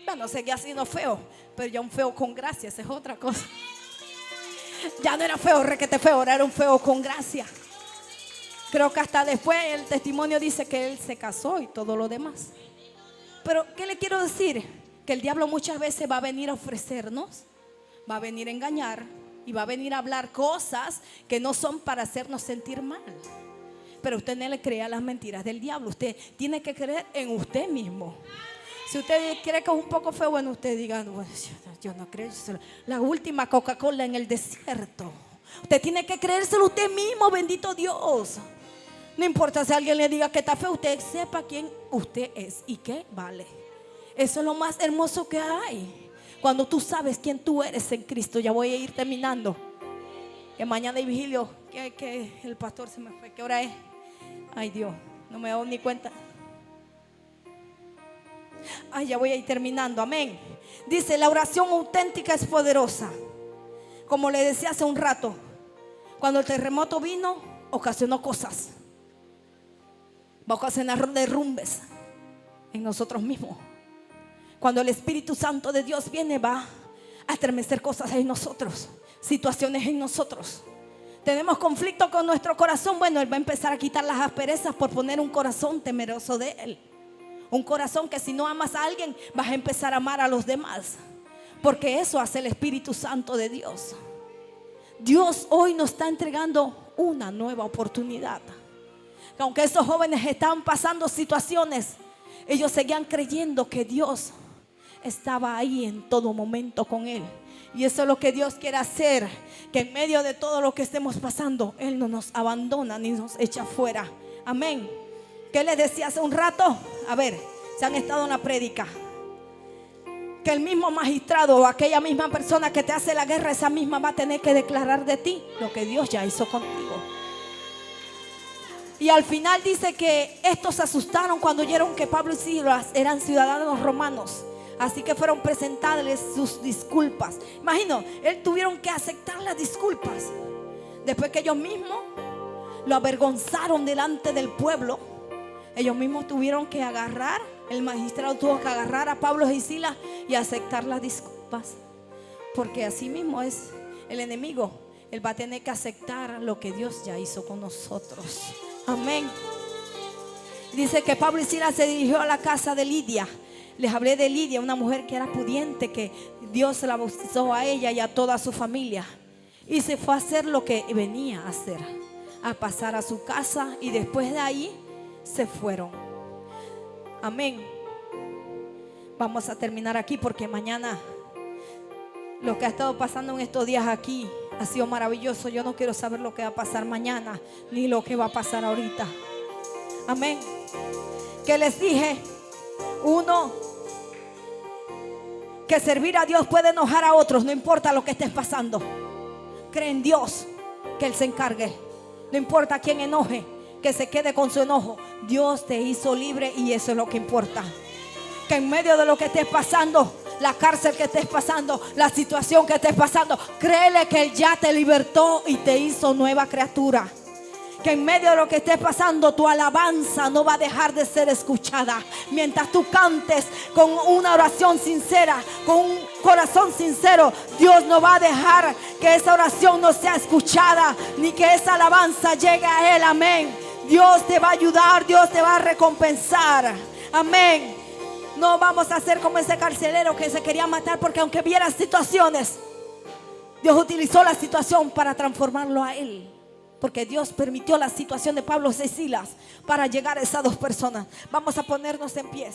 Bueno, seguía siendo feo, pero ya un feo con gracia, esa es otra cosa. Ya no era feo, requete feo, ahora era un feo con gracia. Creo que hasta después el testimonio dice que él se casó y todo lo demás. Pero ¿qué le quiero decir? Que el diablo muchas veces va a venir a ofrecernos, va a venir a engañar, y va a venir a hablar cosas que no son para hacernos sentir mal. Pero usted no le crea las mentiras del diablo. Usted tiene que creer en usted mismo. Si usted cree que es un poco feo, bueno, usted diga: bueno, yo no creo. La última Coca-Cola en el desierto. Usted tiene que creérselo usted mismo, bendito Dios. No importa si alguien le diga que está feo, usted sepa quién usted es y qué vale. Eso es lo más hermoso que hay. Cuando tú sabes quién tú eres en Cristo. Ya voy a ir terminando, que mañana hay vigilio. Que el pastor se me fue. ¿Qué hora es? Ay, Dios, no me doy ni cuenta. Ay, ya voy a ir terminando, amén. Dice: la oración auténtica es poderosa. Como le decía hace un rato, cuando el terremoto vino, ocasionó cosas. Va a ocasionar derrumbes en nosotros mismos. Cuando el Espíritu Santo de Dios viene, va a estremecer cosas en nosotros, situaciones en nosotros. Tenemos conflicto con nuestro corazón. Bueno, Él va a empezar a quitar las asperezas por poner un corazón temeroso de Él. Un corazón que si no amas a alguien, vas a empezar a amar a los demás. Porque eso hace el Espíritu Santo de Dios. Dios hoy nos está entregando una nueva oportunidad. Que aunque esos jóvenes estaban pasando situaciones, ellos seguían creyendo que Dios estaba ahí en todo momento con él. Y eso es lo que Dios quiere hacer, que en medio de todo lo que estemos pasando, Él no nos abandona ni nos echa fuera. Amén. ¿Qué les decía hace un rato? A ver, si han estado en la prédica, que el mismo magistrado o aquella misma persona que te hace la guerra, esa misma va a tener que declarar de ti lo que Dios ya hizo contigo. Y al final dice que estos se asustaron cuando oyeron que Pablo y Silas eran ciudadanos romanos. Así que fueron presentarles sus disculpas. Imagino, él tuvieron que aceptar las disculpas. Después que ellos mismos lo avergonzaron delante del pueblo, ellos mismos tuvieron que agarrar, el magistrado tuvo que agarrar a Pablo y Silas y aceptar las disculpas. Porque así mismo es el enemigo. Él va a tener que aceptar lo que Dios ya hizo con nosotros. Amén. Dice que Pablo y Silas se dirigió a la casa de Lidia. Les hablé de Lidia, una mujer que era pudiente, que Dios la bautizó a ella y a toda su familia. Y se fue a hacer lo que venía a hacer, a pasar a su casa, y después de ahí se fueron. Amén. Vamos a terminar aquí porque mañana lo que ha estado pasando en estos días aquí ha sido maravilloso. Yo no quiero saber lo que va a pasar mañana ni lo que va a pasar ahorita. Amén. Que les dije, uno, que servir a Dios puede enojar a otros, no importa lo que estés pasando. Cree en Dios, que Él se encargue. No importa quién enoje, que se quede con su enojo. Dios te hizo libre y eso es lo que importa. Que en medio de lo que estés pasando, la cárcel que estés pasando, la situación que estés pasando, créele que Él ya te libertó y te hizo nueva criatura. Que en medio de lo que estés pasando, tu alabanza no va a dejar de ser escuchada. Mientras tú cantes con una oración sincera, con un corazón sincero, Dios no va a dejar que esa oración no sea escuchada, ni que esa alabanza llegue a Él. Amén. Dios te va a ayudar, Dios te va a recompensar. Amén. No vamos a ser como ese carcelero que se quería matar, porque aunque viera situaciones, Dios utilizó la situación para transformarlo a Él. Porque Dios permitió la situación de Pablo y Silas para llegar a esas dos personas. Vamos a ponernos en pie.